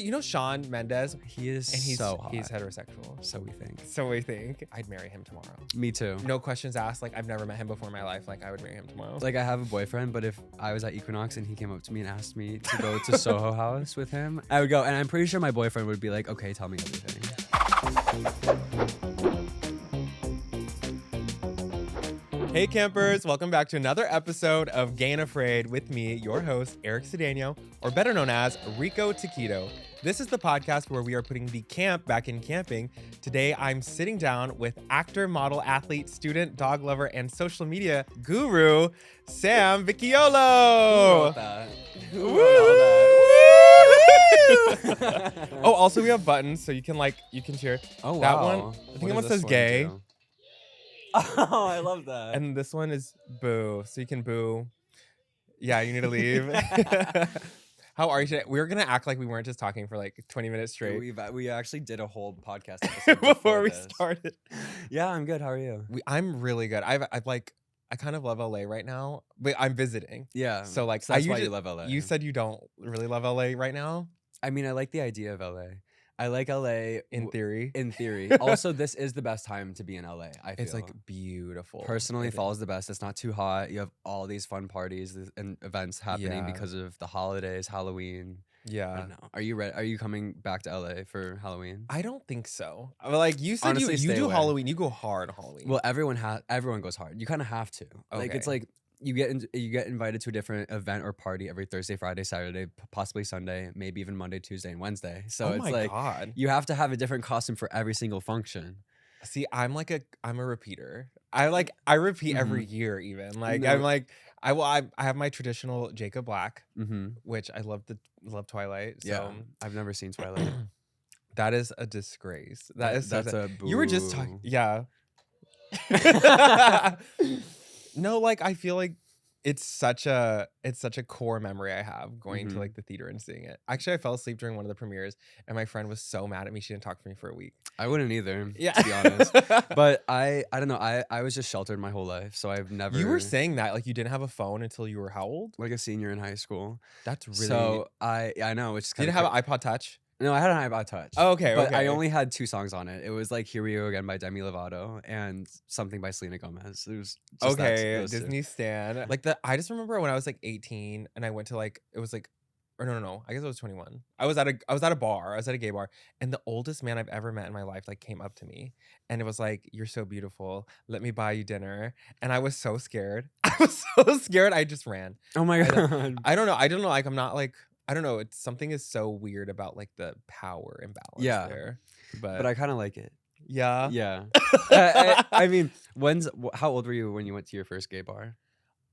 you know Shawn Mendes? He is and he's so hot. He's heterosexual. So we think. So we think. I'd marry him tomorrow. Me too. No questions asked. Like, I've never met him before in my life. Like, I would marry him tomorrow. Like, I have a boyfriend, but if I was at Equinox and he came up to me and asked me to go to Soho House with him, I would go. And I'm pretty sure my boyfriend would be like, okay, tell me everything. Hey campers, welcome back to another episode of Gay and Afraid with me, your host, Eric Sedeño, or better known as Rico Taquito. This is the podcast where we are putting the camp back in camping. Today, I'm sitting down with actor, model, athlete, student, dog lover, and social media guru, Sam Vicchiollo. Who wrote that? Oh, also we have buttons, so you can cheer. Oh, wow. That one, I think it says gay. Do? Oh, I love that. And this one is boo, so you can boo. Yeah, you need to leave. How are you today? We were going to act like we weren't just talking for like 20 minutes straight. We actually did a whole podcast episode before we started. Yeah, I'm good. How are you? I'm really good. I kind of love LA right now, but I'm visiting. Yeah. So like, that's why you love LA. You said you don't really love LA right now? I mean, I like the idea of LA. I like LA in theory. In theory. Also, this is the best time to be in LA. I feel it's like beautiful. Personally, fall is the best. It's not too hot. You have all these fun parties and events happening because of the holidays, Halloween. Yeah. I don't know. Are you ready? Are you coming back to LA for Halloween? I don't think so. Like you said, Honestly, you do away. Halloween. You go hard on Halloween. Well, everyone goes hard. You kind of have to. Okay. Like it's like you get invited to a different event or party every Thursday, Friday, Saturday, possibly Sunday, maybe even Monday, Tuesday, and Wednesday. So it's like God. You have to have a different costume for every single function. See, I'm a repeater. I repeat every year even. Like No. I'm like I have my traditional Jacob Black, Mm-hmm. which I love Twilight. So Yeah, I've never seen Twilight. that is a disgrace. That's a boo. You were just talking. Yeah. No, like I feel like it's such a core memory I have going to like the theater and seeing it. Actually, I fell asleep during one of the premieres, and my friend was so mad at me. She didn't talk to me for a week. I wouldn't either, Yeah, to be honest. But I don't know. I was just sheltered my whole life, so I've never. You were saying that like you didn't have a phone until you were how old? Like a senior in high school. That's really. So I know it's. You didn't have an iPod Touch? No, I had an iPod Touch. Oh, okay, but okay. I only had 2 songs on it. It was like "Here We Go Again" by Demi Lovato and something by Selena Gomez. It was just okay. Disney Stan. Like I just remember when I was like 18 and I went to like it was like, or no. I guess I was 21. I was at a bar. I was at a gay bar, and the oldest man I've ever met in my life like came up to me, and it was like, "You're so beautiful. Let me buy you dinner." And I was so scared. I was so scared. I just ran. Oh my god. I don't know. Like I'm not like. I don't know. It's something is so weird about like the power imbalance there. But I kind of like it. Yeah. Yeah. I mean, how old were you when you went to your first gay bar?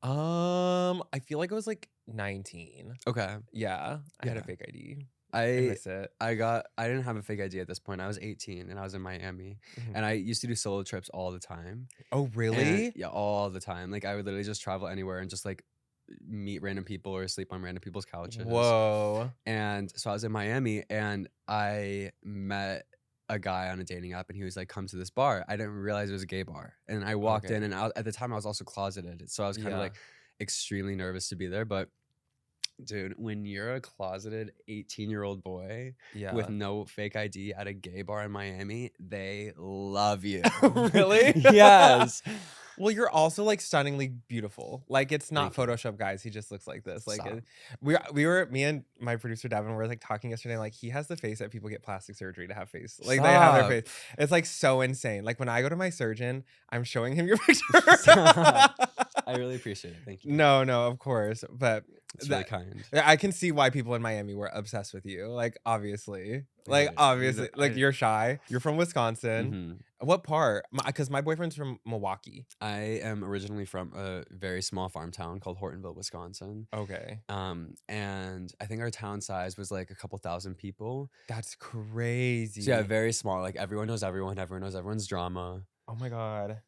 I feel like I was like 19. Okay. Yeah. I had a fake ID. I miss it. I didn't have a fake ID at this point. I was 18 and I was in Miami, and I used to do solo trips all the time. Oh, really? Yeah, all the time. Like I would literally just travel anywhere and just like meet random people or sleep on random people's couches. Whoa. And so I was in Miami and I met a guy on a dating app, and he was like, "Come to this bar." I didn't realize it was a gay bar, and I walked in, and at the time I was also closeted, so I was kind of like extremely nervous to be there. But dude, when you're a closeted 18-year-old boy with no fake ID at a gay bar in Miami, they love you. Really? Yes. Well, you're also like stunningly beautiful. Like it's not Photoshop, guys. He just looks like this. Like me and my producer Devin were like talking yesterday. Like he has the face that people get plastic surgery to have face. Like they have their face. It's like so insane. Like when I go to my surgeon, I'm showing him your picture. I really appreciate it. Thank you. No, of course, but it's really kind. I can see why people in Miami were obsessed with you. Like obviously, like you're shy. You're from Wisconsin. What part? Because my boyfriend's from Milwaukee. I am originally from a very small farm town called Hortonville, Wisconsin. Okay. And I think our town size was like a couple thousand people. That's crazy. So yeah, very small. Like everyone knows everyone. Everyone knows everyone's drama. Oh my god,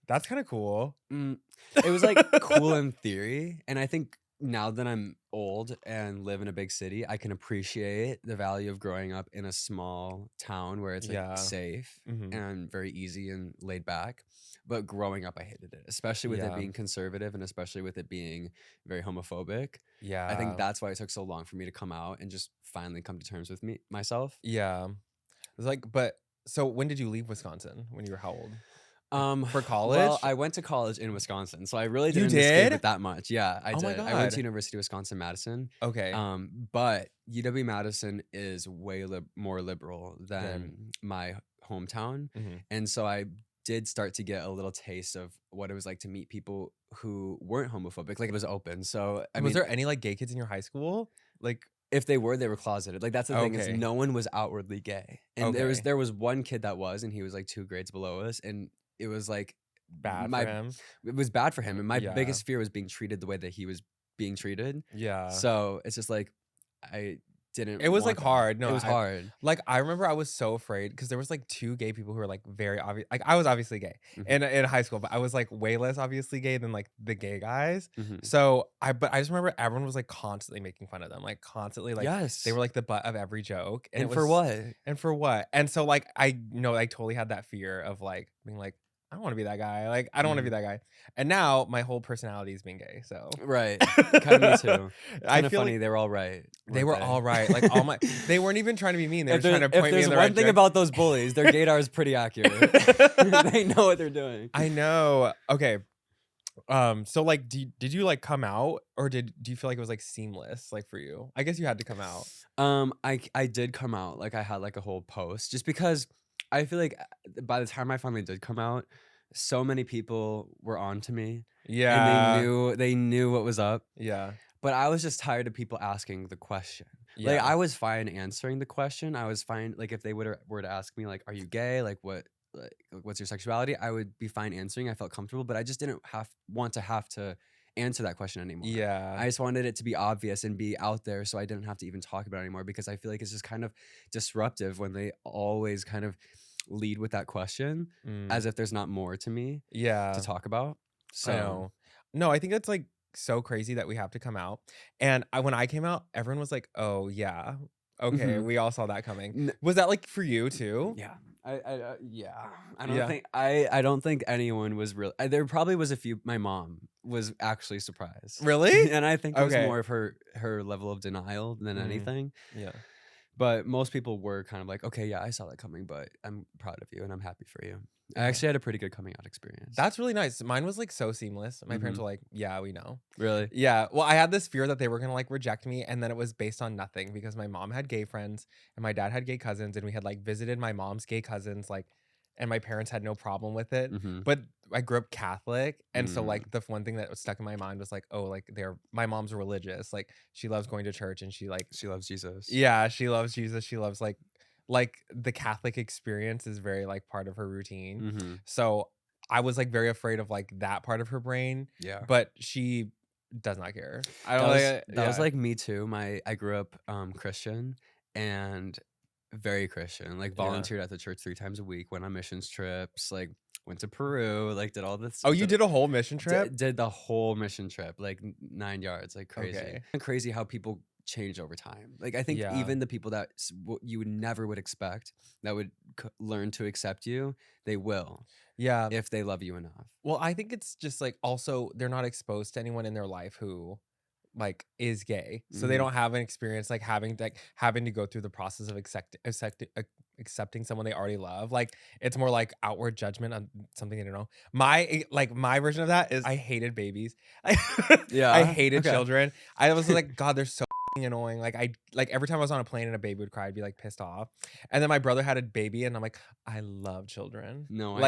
that's kind of cool. It was like cool in theory, and I think now that I'm old and live in a big city, I can appreciate the value of growing up in a small town where it's like Yeah. safe Mm-hmm. and very easy and laid back. But growing up, I hated it, especially with it Yeah. being conservative and especially with it being very homophobic. Yeah. I think that's why it took so long for me to come out and just finally come to terms with myself. Yeah. It's like, but so when did you leave Wisconsin? When you were how old? For college? Well, I went to college in Wisconsin, so I really You didn't escape did? it that much. Yeah, I Oh my did. I went to God. University of Wisconsin-Madison. Okay. But UW-Madison is way more liberal than my hometown, Mhm. and so I did start to get a little taste of what it was like to meet people who weren't homophobic. Like, it was open. So I Was mean, there any like gay kids in your high school? Like, if they were closeted. Like, that's the thing, is okay. no one was outwardly gay, and Okay. there was one kid that was, and he was like 2 grades below us, and it was like Bad for him. it was bad for him, and my Yeah. biggest fear was being treated the way that he was being treated. Yeah. So it's just like I didn't. It was want like that. hard. No, it was hard. Like I remember I was so afraid because there was like 2 gay people who were like very obvious. Like I was obviously gay in high school, but I was like way less obviously gay than like the gay guys. So I just remember everyone was like constantly making fun of them, like constantly like Yes, they were like the butt of every joke. And it for was, what? And for what? And so like I totally had that fear of like being like, I don't want to be that guy. Like I don't want to be that guy. And now my whole personality is being gay. So Right, kind of me too. I Kind of feel funny. like they were all right. they were all right. Like all my, they weren't even trying to be mean. They were trying to point me If there's in the one right thing direction. about those bullies, their gaydar is pretty accurate. They know what they're doing. I know. Okay. So like, did you like come out, or do you feel like it was like seamless, like for you? I guess you had to come out. I did come out. Like, I had like a whole post, just because I feel like by the time I finally did come out, so many people were on to me. Yeah. And they knew what was up. Yeah. But I was just tired of people asking the question. Yeah. Like, I was fine answering the question. I was fine. Like, if they were to ask me, like, are you gay? Like, what's your sexuality? I would be fine answering. I felt comfortable, but I just didn't want to answer that question anymore. Yeah. I just wanted it to be obvious and be out there, so I didn't have to even talk about it anymore, because I feel like it's just kind of disruptive when they always kind of lead with that question as if there's not more to me to talk about. So no, I think that's like so crazy that we have to come out. And when I came out, everyone was like, oh yeah, okay, we all saw that coming. Was that like for you too? Yeah. I don't think anyone was real. There probably was a few. My mom was actually surprised. Really? And I think it was more of her level of denial than anything. Yeah. But most people were kind of like, okay, yeah, I saw that coming, but I'm proud of you and I'm happy for you. I actually had a pretty good coming out experience. That's really nice. Mine was like so seamless. My parents were like, yeah, we know. Really? Yeah. Well, I had this fear that they were going to like reject me. And then it was based on nothing, because my mom had gay friends and my dad had gay cousins. And we had like visited my mom's gay cousins, like, and my parents had no problem with it. But I grew up Catholic. And so like the one thing that was stuck in my mind was like, oh, like my mom's religious. Like she loves going to church, and she loves Jesus. Yeah. She loves Jesus. She loves like the Catholic experience is very like part of her routine. So I was like very afraid of like that part of her brain. Yeah. But she does not care. That was like me too. I grew up Christian, and very Christian. Like, volunteered at the church 3 times a week, went on missions trips, like went to Peru, like did all this. Oh, you did a whole mission trip? Did the whole mission trip, like 9 yards, like crazy. Okay. And crazy how people change over time. Like, I think even the people that you would never expect that would learn to accept you, they will. Yeah. If they love you enough. Well, I think it's just like also they're not exposed to anyone in their life who like is gay, so they don't have an experience like having to go through the process of accepting someone they already love. Like, it's more like outward judgment on something they don't know. My version of that is I hated babies. I hated children. I was like, God, they're so annoying. Like every time I was on a plane and a baby would cry, I'd be like pissed off. And then my brother had a baby, and I'm like, I love children. No, I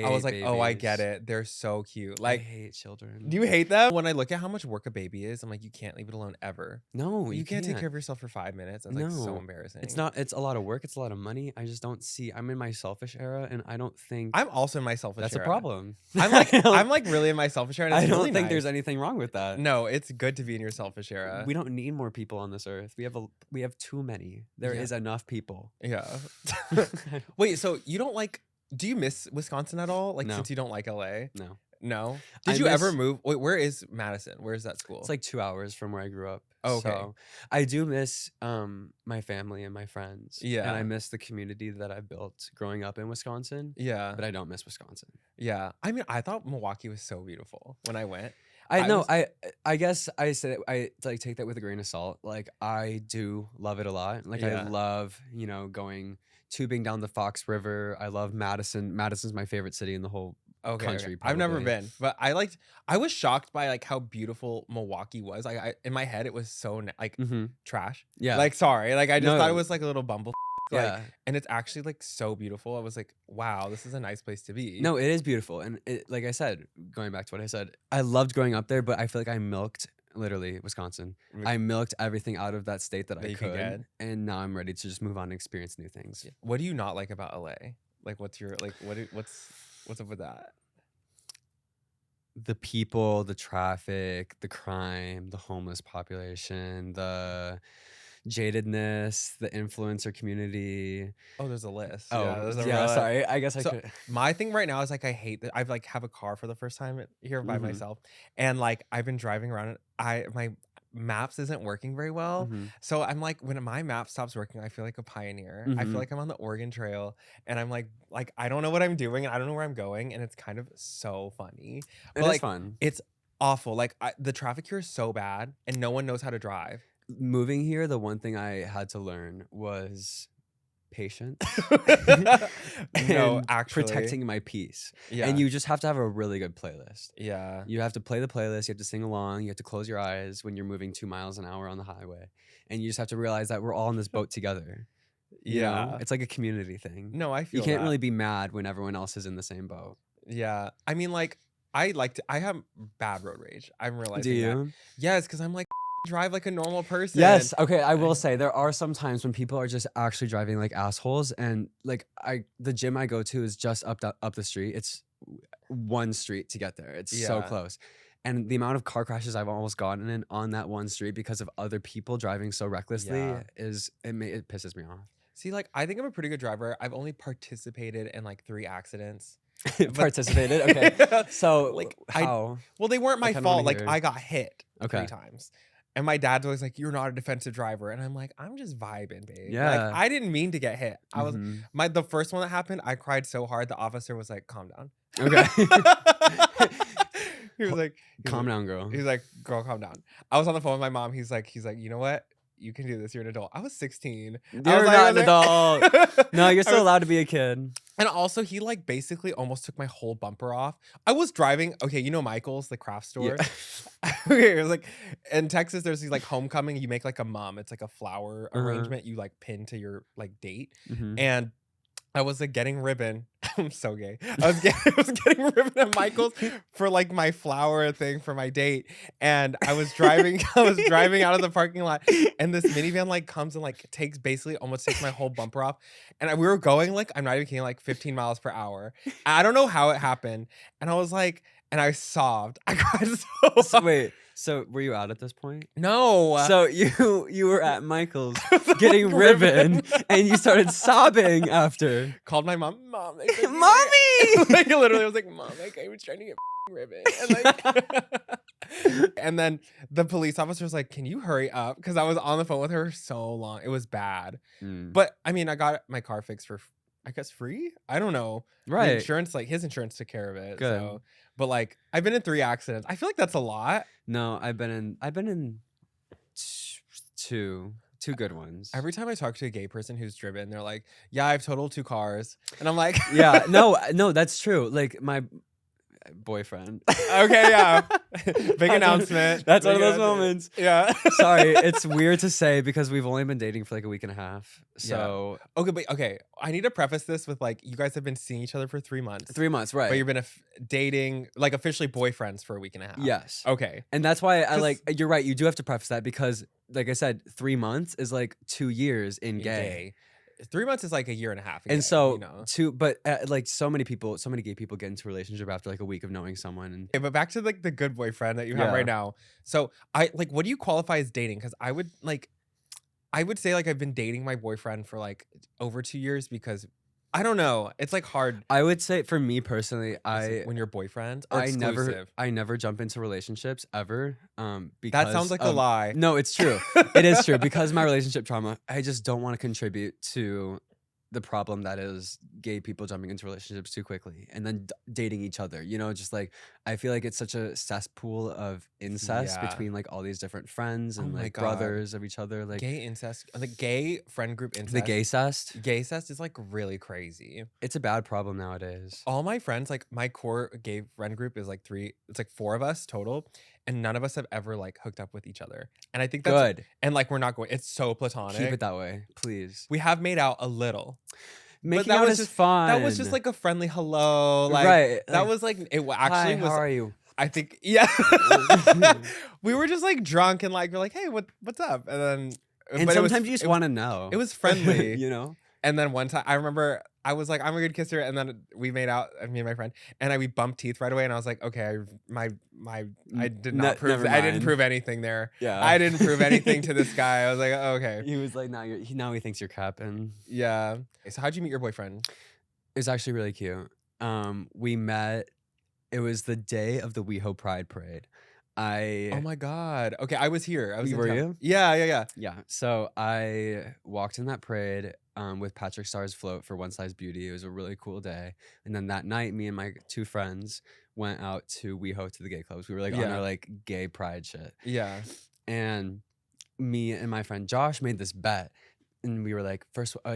was like, babies. oh, I get it. They're so cute. Like, I hate children. Do you hate them? When I look at how much work a baby is, I'm like, you can't leave it alone ever. No, you can't take care of yourself for 5 minutes. That's like so embarrassing. It's not. It's a lot of work. It's a lot of money. I just don't see. I'm in my selfish era, and I don't think I'm also in my selfish that's era. a problem. I'm like really in my selfish era. And I it's don't really think nice. there's anything wrong with that. No, it's good to be in your selfish era. We don't need more people on this earth. We have too many. There is enough people. Yeah. Wait, so you don't like? Do you miss Wisconsin at all? Like, No. since you don't like LA? No. No. I Did you ever miss- move? Wait, where is Madison? Where is that school? It's like 2 hours from where I grew up. Oh, okay. So I do miss my family and my friends. And Yeah. I miss the community that I built growing up in Wisconsin. Yeah. But I don't miss Wisconsin. Yeah. I mean, I thought Milwaukee was so beautiful when I went. I I know. was- I guess I said I like take that with a grain of salt. Like I do love it a lot. Like Yeah. I love, going tubing down the Fox River. I love Madison. Madison's my favorite city in the whole Okay, country. I've never probably. been, but I was shocked by like how beautiful Milwaukee was. Like in my head, it was so trash. Yeah. Like sorry, like I just thought it No. was like a little bumble. Yeah. And it's actually like so beautiful. I was like, wow, this is a nice place to be. No, it is beautiful. And like I said, going back to what I said, I loved growing up there, but I feel like I milked literally Wisconsin. I milked everything out of that state that I you could could. get. And now I'm ready to just move on and experience new things. What do you not like about LA? Like, what's your like? What's up with that? The people, the traffic, the crime, the homeless population, the jadedness, the influencer community. Oh, there's a list. Oh, there's a yeah. real- Sorry, I guess I So, could. My thing right now is like I hate that I've like have a car for the first time here by Mhm. myself, and like I've been driving around. My maps isn't working very well, Mhm. so I'm like when my map stops working, I feel like a pioneer. I feel Mhm. like I'm on the Oregon Trail, and I'm like I don't know what I'm doing, and I don't know where I'm going, and it's kind of so funny. It But is like fun. it's awful. Like the traffic here is so bad, and no one knows how to drive. Moving here, the one thing I had to learn was patience. No, and actually, protecting my peace. Yeah, And you just have to have a really good playlist. yeah. You have to play the playlist, you have to sing along, you have to close your eyes when you're moving 2 miles an hour on the highway. And you just have to realize that we're all in this boat together. You know? Yeah. It's like a community thing. No, I feel You can't that. really be mad when everyone else is in the same boat. Yeah. I mean, like, I have bad road rage. I'm realizing Do that. you? Yes, because I'm like, drive like a normal person. Yes. Okay. I will say there are some times when people are just actually driving like assholes, and like the gym I go to is just up the street. It's one street to get there. It's so Yeah. close. And the amount of car crashes I've almost gotten in on that one street because of other people driving so recklessly Yeah. it pisses me off. See, like, I think I'm a pretty good driver. I've only participated in like 3 accidents. Participated. Okay. So Like, how? Well, they weren't my kinda fault. wanna Like, hear. I got hit 3 Okay. times. And my dad's always like, "You're not a defensive driver," and I'm like, "I'm just vibing, babe. Yeah. Like, I didn't mean to get hit. I was Mhm. the first one that happened. I cried so hard. The officer was like, "Calm down." Okay. He was like, Calm down, girl. He's like, "Girl, calm down." I was on the phone with my mom. He's like, "You know what? You can do this. You're an adult." I was 16. You're I was not an I was adult. No, you're I still was- allowed to be a kid. And also, he like basically almost took my whole bumper off. I was driving. Okay, you know Michael's, the craft store. Yeah. Okay, it was like in Texas. There's these like homecoming. You make like a mum. It's like a flower Uh-huh. arrangement. You like pin to your like date. Mhm. And I was like getting ribbon. I'm so gay. I was getting ribbon at Michael's for like my flower thing for my date. And I was driving out of the parking lot, and this minivan like comes and like almost takes my whole bumper off. And we were going like, I'm not even kidding, like 15 miles per hour. I don't know how it happened. And I was like, and I sobbed. I cried so So, hard. wait, so were you out at this point? No. So you were at Michael's Like, getting ribbon and you started sobbing after. Called my mom. Mom, they took me Mommy! like literally, I was like, "Mom, like I was trying to get ribbon," and like, and then the police officer was like, "Can you hurry up?" Because I was on the phone with her so long. It was bad, Mm. but I mean, I got my car fixed for, I guess, free. I don't know. The Right. insurance, like his insurance took care of it. Good. So, but like, I've been in 3 accidents. I feel like that's a lot. No, I've been in two good ones. Every time I talk to a gay person who's driven, they're like, "Yeah, I've totaled 2 cars," and I'm like, Yeah, no, that's true. Like my boyfriend. Okay, yeah. Big announcement. That's one Big of those announcement. moments. Yeah. Sorry, it's weird to say because we've only been dating for like a week and a half. So Okay, but okay. I need to preface this with like, you guys have been seeing each other for 3 months. 3 months, right? But you've been dating, like officially boyfriends for a week and a half. Yes. Okay. And that's why I 'Cause- like, you're right. You do have to preface that because, like I said, 3 months is like 2 years in gay. 3 months is like a year and a half. And gay, so, you know. but like so many gay people get into a relationship after like a week of knowing someone. And Okay, but back to like the good boyfriend that you have Yeah. right now. So I like, what do you qualify as dating? Because I would say like I've been dating my boyfriend for like over 2 years because I don't know. It's like hard. I would say for me personally, When you're boyfriends or exclusive. I never jump into relationships ever. Because That sounds like a lie. No, it's true. It is true because of my relationship trauma. I just don't want to contribute to the problem that is gay people jumping into relationships too quickly and then dating each other. You know, just like I feel like it's such a cesspool of incest Yeah. between like all these different friends and Oh my like God. brothers of each other. Like Gay incest, the gay friend group incest. the gay cest. Gay cest is like really crazy. It's a bad problem nowadays. All my friends, like my core gay friend group is like it's like 4 of us total, and none of us have ever like hooked up with each other. And I think that's Good. And like we're not going. It's so platonic. Keep it that way, please. We have made out a little. Making that out was is just fun. That was just like a friendly hello. Like, right. That like, was like it actually hi, was. how are you? I think yeah. We were just like drunk and like we're like, hey, what's up? And then And sometimes you just want to know. It was friendly, you know. And then one time I remember I was like, I'm a good kisser, and then we made out, me and my friend, and we bumped teeth right away, and I was like, okay, I did not prove, I didn't prove anything there. Yeah, I didn't prove anything to this guy. I was like, oh, okay. He was like, now he thinks you're capping. Yeah. So how'd you meet your boyfriend? It was actually really cute. We met. It was the day of the WeHo Pride Parade. Oh my God. Okay, I was here. I was. Were you? Yeah. Yeah. So I walked in that parade with Patrick Starr's float for One Size Beauty. It was a really cool day. And then that night, me and my 2 friends went out to WeHo to the gay clubs. We were like on our like gay pride shit. Yeah. And me and my friend Josh made this bet. And we were like,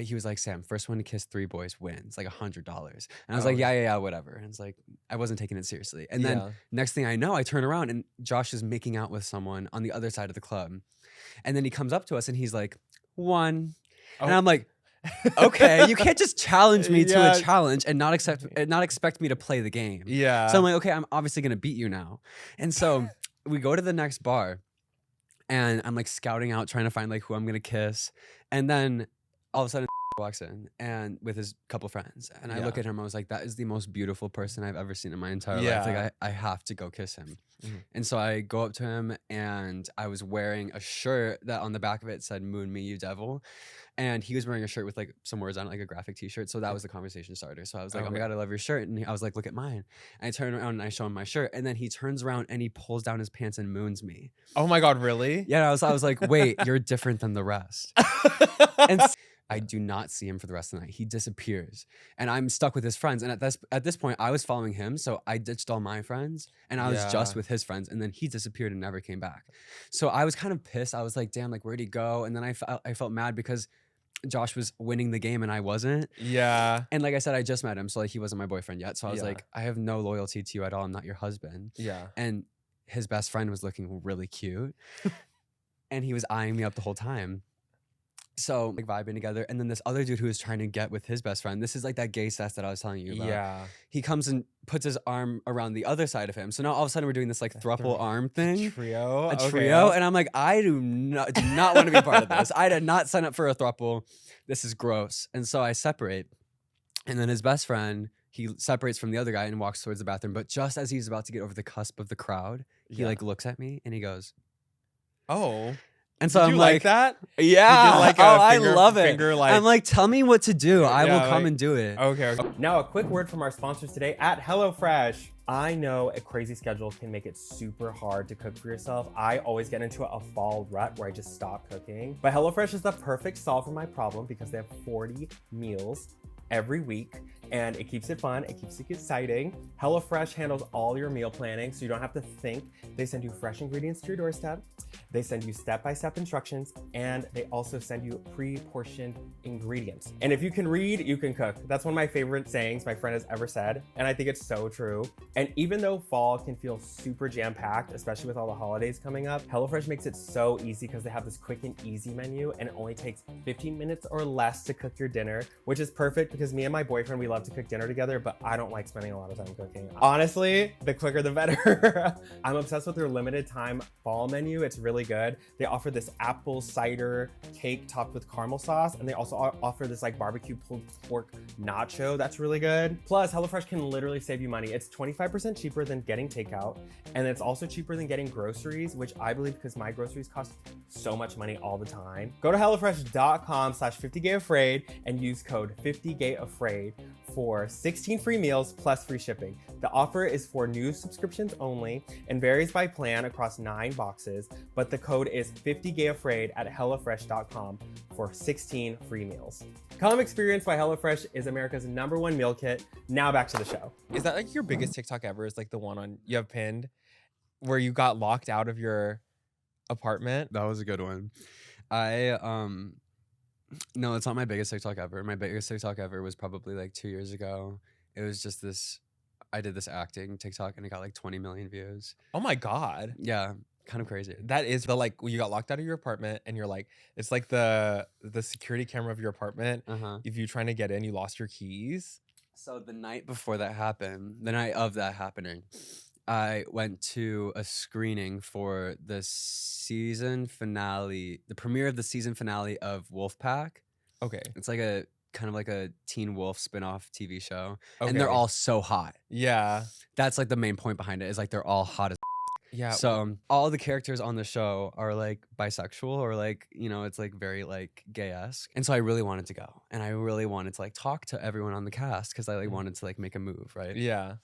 he was like, Sam, first one to kiss 3 boys wins, like $100. And I was like, yeah, whatever. And it's like, I wasn't taking it seriously. And then next thing I know, I turn around and Josh is making out with someone on the other side of the club. And then he comes up to us and he's like, 1. And I'm like, okay, you can't just challenge me to a challenge and not expect me to play the game. Yeah. So I'm like, okay, I'm obviously gonna beat you now. And so we go to the next bar. And I'm like scouting out, trying to find like who I'm gonna kiss. And then all of a sudden walks in and with his couple friends. And I look at him, I was like, that is the most beautiful person I've ever seen in my entire life. Like I have to go kiss him. Mm-hmm. And so I go up to him and I was wearing a shirt that on the back of it said "Moon Me, You Devil." And he was wearing a shirt with like some words on it, like a graphic t-shirt. So that was the conversation starter. So I was like, oh my God, I love your shirt. And I was like, look at mine. And I turn around and I show him my shirt. And then he turns around and he pulls down his pants and moons me. Oh my God, really? Yeah, I was like, wait, you're different than the rest. And I do not see him for the rest of the night. He disappears. And I'm stuck with his friends. And at this point, I was following him. So I ditched all my friends and I was just with his friends. And then he disappeared and never came back. So I was kind of pissed. I was like, damn, like, where'd he go? And then I felt mad because Josh was winning the game and I wasn't. Yeah. And like I said, I just met him. So like he wasn't my boyfriend yet. So I was like, I have no loyalty to you at all. I'm not your husband. Yeah. And his best friend was looking really cute. And he was eyeing me up the whole time. So like vibing together. And then this other dude who was trying to get with his best friend, this is like that gay cess that I was telling you about. Yeah. He comes and puts his arm around the other side of him. So now all of a sudden we're doing this like throuple arm thing. A trio. And I'm like, I do not want to be a part of this. I did not sign up for a throuple. This is gross. And so I separate. And then his best friend, he separates from the other guy and walks towards the bathroom. But just as he's about to get over the cusp of the crowd, he like looks at me and he goes, oh. And so Did I'm you like that? Yeah. Like I love it. I'm like, tell me what to do. I will come and do it. Okay. Now a quick word from our sponsors today at HelloFresh. I know a crazy schedule can make it super hard to cook for yourself. I always get into a fall rut where I just stop cooking. But HelloFresh is the perfect solve for my problem because they have 40 meals every week and it keeps it fun, it keeps it exciting. HelloFresh handles all your meal planning so you don't have to think. They send you fresh ingredients to your doorstep. They send you step-by-step instructions and they also send you pre-portioned ingredients. And if you can read, you can cook. That's one of my favorite sayings my friend has ever said. And I think it's so true. And even though fall can feel super jam-packed, especially with all the holidays coming up, HelloFresh makes it so easy because they have this quick and easy menu and it only takes 15 minutes or less to cook your dinner, which is perfect because me and my boyfriend, we love to cook dinner together, but I don't like spending a lot of time cooking. Honestly, the quicker the better. I'm obsessed with their limited time fall menu. It's really good. They offer this apple cider cake topped with caramel sauce, and they also offer this like barbecue pulled pork nacho that's really good. Plus, HelloFresh can literally save you money. It's 25% cheaper than getting takeout, and it's also cheaper than getting groceries, which I believe because my groceries cost so much money all the time. Go to HelloFresh.com/50gayafraid and use code 50gay Gay Afraid for 16 free meals plus free shipping. The offer is for new subscriptions only and varies by plan across 9 boxes, but the code is 50GayAfraid at HelloFresh.com for 16 free meals. Come experience why HelloFresh is America's #1 meal kit. Now back to the show. Is that like your biggest TikTok ever? Is like the one on you have pinned where you got locked out of your apartment? That was a good one. No, it's not my biggest TikTok ever. My biggest TikTok ever was probably like 2 years ago. It was just this, I did this acting TikTok and it got like 20 million views. Oh my God. Yeah, kind of crazy. That is the like, you got locked out of your apartment and you're like, it's like the security camera of your apartment. If you're trying to get in, you lost your keys. So the night before that happened, the night of that happening, I went to a screening for the season finale, the premiere of the season finale of Wolfpack. Okay. It's like a kind of like a Teen Wolf spin-off TV show. Okay. And they're all so hot. Yeah. That's like the main point behind it, is like they're all hot as yeah. So all the characters on the show are like bisexual or like, you know, it's like very like gay-esque. And so I really wanted to go. And I really wanted to like talk to everyone on the cast because I like wanted to like make a move, right? Yeah.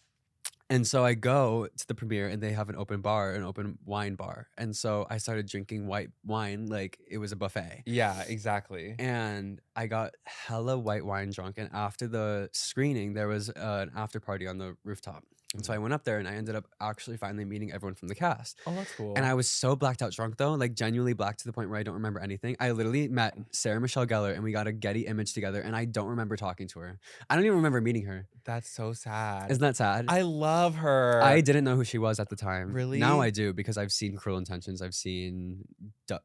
And so I go to the premiere and they have an open bar, an open wine bar. And so I started drinking white wine like it was a buffet. Yeah, exactly. And I got hella white wine drunk. And after the screening, there was an after party on the rooftop. And so I went up there and I ended up actually finally meeting everyone from the cast. Oh, that's cool. And I was so blacked out drunk though, like genuinely blacked to the point where I don't remember anything. I literally met Sarah Michelle Gellar and we got a Getty image together and I don't remember talking to her. I don't even remember meeting her. That's so sad. Isn't that sad? I love her. I didn't know who she was at the time. Really? Now I do because I've seen Cruel Intentions. I've seen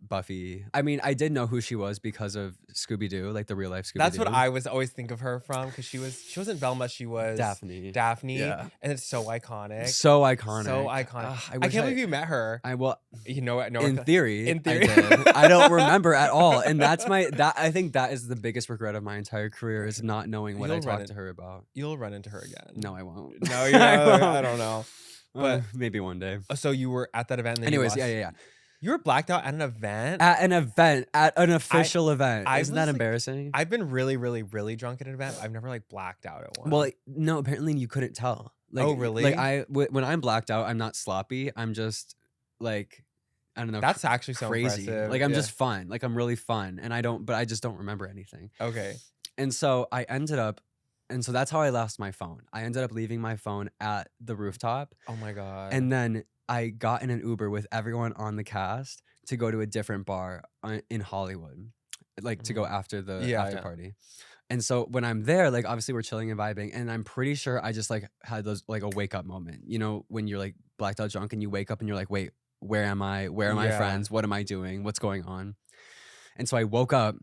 Buffy. I mean, I did know who she was because of Scooby-Doo, like the real life Scooby-Doo. That's what I was always think of her from because she wasn't Velma, she was Daphne. Yeah. And it's so iconic. So iconic. So iconic. I can't believe you met her. You know what? No, in theory, I did. I don't remember at all. And that's I think that is the biggest regret of my entire career is not knowing what I talked to her about. You'll run into her again. No, I won't. No, you won't. I don't know. But maybe one day. So you were at that event. And then anyways, yeah. You were blacked out at an event? At an official event. Isn't that embarrassing? I've been really, really, really drunk at an event. I've never like blacked out at one. Well, no, apparently you couldn't tell. Like, oh, really? Like when I'm blacked out, I'm not sloppy. I'm just like, I don't know. That's actually so crazy. Impressive. Like I'm just fun. Like I'm really fun. And I just don't remember anything. Okay. And so so that's how I lost my phone. I ended up leaving my phone at the rooftop. Oh my God. And then I got in an Uber with everyone on the cast to go to a different bar in Hollywood, like to go after the after party. And so when I'm there, like obviously we're chilling and vibing, and I'm pretty sure I just like had those like a wake up moment. You know, when you're like blacked out drunk and you wake up and you're like, wait, where am I? Where are my friends? What am I doing? What's going on? And so I woke up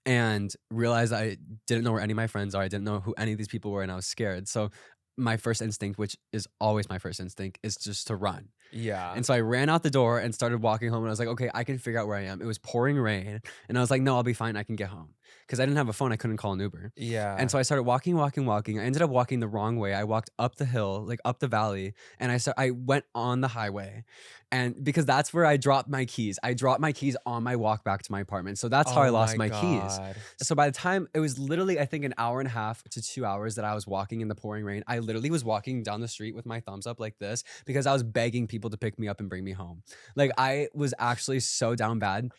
and realized I didn't know where any of my friends are. I didn't know who any of these people were, and I was scared. So my first instinct, which is always my first instinct, is just to run. Yeah. And so I ran out the door and started walking home, and I was like, okay, I can figure out where I am. It was pouring rain, and I was like, no, I'll be fine. I can get home. Because I didn't have a phone. I couldn't call an Uber. Yeah. And so I started walking. I ended up walking the wrong way. I walked up the hill, like up the valley, and I went on the highway. And because that's where I dropped my keys. I dropped my keys on my walk back to my apartment. So that's how I lost my keys. So by the time, it was literally, I think, an hour and a half to 2 hours that I was walking in the pouring rain. I literally was walking down the street with my thumbs up like this because I was begging people to pick me up and bring me home. Like I was actually so down bad.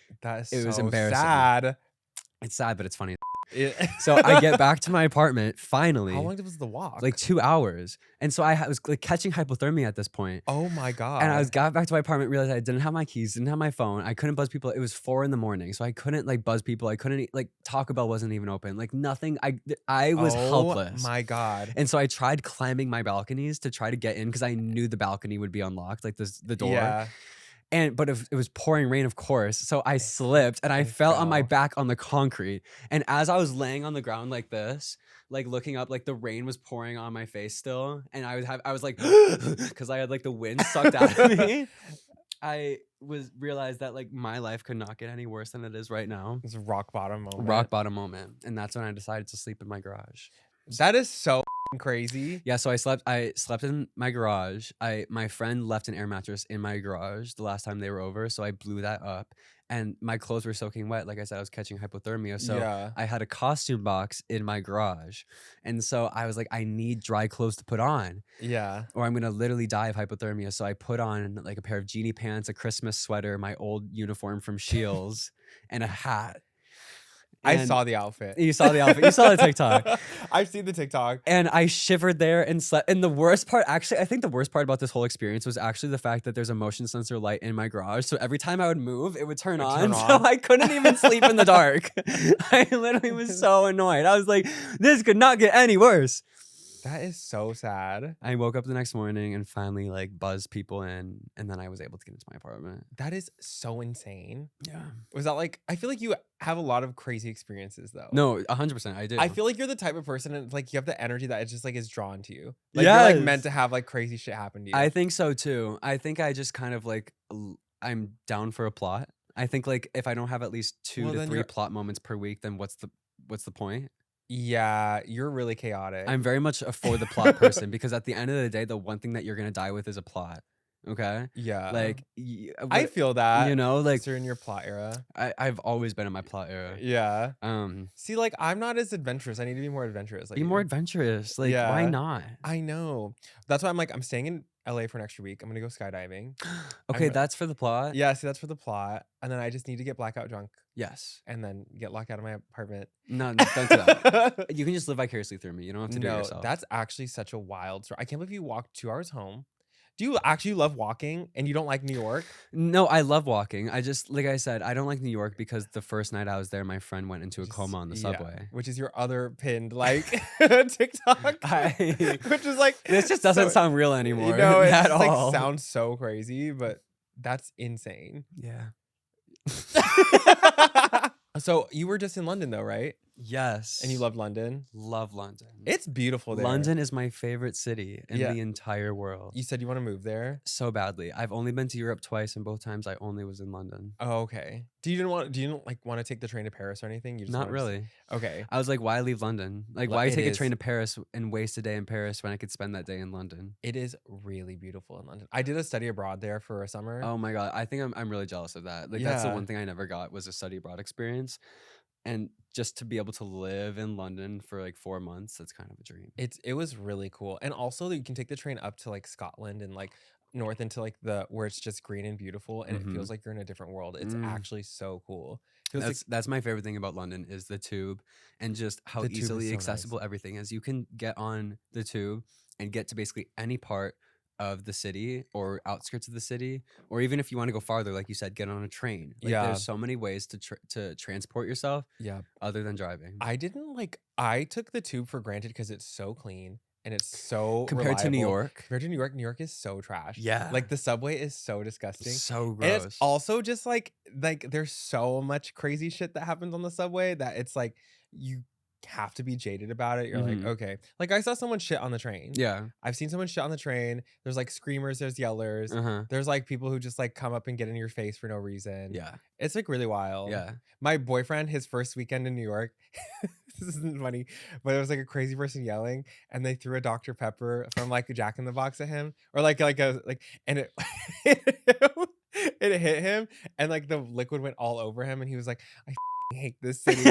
It was embarrassing. Sad. It's sad, but it's funny. So I get back to my apartment finally. How long was the walk? Like 2 hours. And so I was like catching hypothermia at this point. Oh my God. And I got back to my apartment, realized I didn't have my keys, didn't have my phone. I couldn't buzz people. It was 4 a.m. So I couldn't like buzz people. I couldn't like Taco Bell wasn't even open. Like nothing. I was helpless. Oh my God. And so I tried climbing my balconies to try to get in because I knew the balcony would be unlocked, like the door. Yeah. But it was pouring rain, of course. So I slipped and I fell on my back on the concrete. And as I was laying on the ground like this, like looking up, like the rain was pouring on my face still. And I was like, because I had like the wind sucked out of me. I realized that like my life could not get any worse than it is right now. It's a rock bottom moment. Rock bottom moment. And that's when I decided to sleep in my garage. That is so crazy. Yeah, so I slept in my garage. My friend left an air mattress in my garage the last time they were over, so I blew that up. and my clothes were soaking wet. Like I said, I was catching hypothermia. So Yeah. I had a costume box in my garage. And so I was like, I need dry clothes to put on, Yeah. or I'm going to literally die of hypothermia. So I put on like a pair of genie pants, a Christmas sweater, my old uniform from Shields, and a hat. I And saw the outfit. you saw the outfit. You saw the TikTok. I've seen the TikTok. And I shivered there and slept. And the worst part, actually, I think the worst part about this whole experience was actually the fact that there's a motion sensor light in my garage. So every time I would move, it would turn on. So I couldn't even sleep in the dark. I literally was so annoyed. I was like, this could not get any worse. That is so sad. I woke up the next morning and finally like buzzed people in, and then I was able to get into my apartment. That is so insane. Yeah. Was that like, I feel like you have a lot of crazy experiences though. No, 100% I do. I feel like you're the type of person and like you have the energy that it's just like is drawn to you. Like Yes. you're like meant to have like crazy shit happen to you. I think so too. I think I just kind of like, I'm down for a plot. I think like if I don't have at least 2 to 3 plot moments per week, then what's the point? Yeah, you're really chaotic. I'm very much a for the plot person, because at the end of the day, the one thing that you're gonna die with is a plot. Okay. Yeah. Like I feel that. You know, like you're in your plot era. I've always been in my plot era. Yeah. Um. See, like I'm not as adventurous. I need to be more adventurous. Like Be more adventurous. Like why not? I know. That's why I'm like I'm staying in LA for an extra week. I'm gonna go skydiving. Okay, that's for the plot. Yeah, see, that's for the plot. And then I just need to get blackout drunk. Yes. And then get locked out of my apartment. No, don't do that. You can just live vicariously through me. You don't have to do it yourself. That's actually such a wild story. I can't believe you walked 2 hours home. Do you actually love walking and you don't like New York? No, I love walking. I just, like I said, I don't like New York because the first night I was there, my friend went into a coma on the subway. Which is your other pinned like TikTok. Which is like this just doesn't sound real anymore. You know, it at just, all. like sounds so crazy, but that's insane. Yeah. So you were just in London though, right? Yes. And you love London? Love London. It's beautiful there. London is my favorite city in the entire world. You said you want to move there? So badly. I've only been to Europe twice, and both times I only was in London. Oh, okay. Do you want to take the train to Paris or anything? You just Not really. Okay. I was like, why leave London? Like, why take a train to Paris and waste a day in Paris when I could spend that day in London? It is really beautiful in London. I did a study abroad there for a summer. Oh my God. I think I'm really jealous of that. Like, that's the one thing I never got, was a study abroad experience. And just to be able to live in London for like 4 months, that's kind of a dream. It was really cool. And also you can take the train up to like Scotland and like north into like where it's just green and beautiful, and it feels like you're in a different world. It's actually so cool. That's my favorite thing about London, is the tube, and just how easily accessible everything is. You can get on the tube and get to basically any part of the city or outskirts of the city, or even if you want to go farther, like you said, get on a train. Like, there's so many ways to transport yourself other than driving. I took the tube for granted because it's so clean and it's so compared to New York. Compared to New York is so trash. Yeah. Like the subway is so disgusting. So gross. And it's also just like there's so much crazy shit that happens on the subway that it's like you have to be jaded about it. You're like, okay. Like I saw someone shit on the train. Yeah. I've seen someone shit on the train. There's like screamers, there's yellers. There's like people who just like come up and get in your face for no reason. Yeah. It's like really wild. Yeah. My boyfriend, his first weekend in New York, this isn't funny, but it was like a crazy person yelling, and they threw a Dr. Pepper from like a Jack in the Box at him, or and it it hit him, and like the liquid went all over him, and he was like, I hate this city.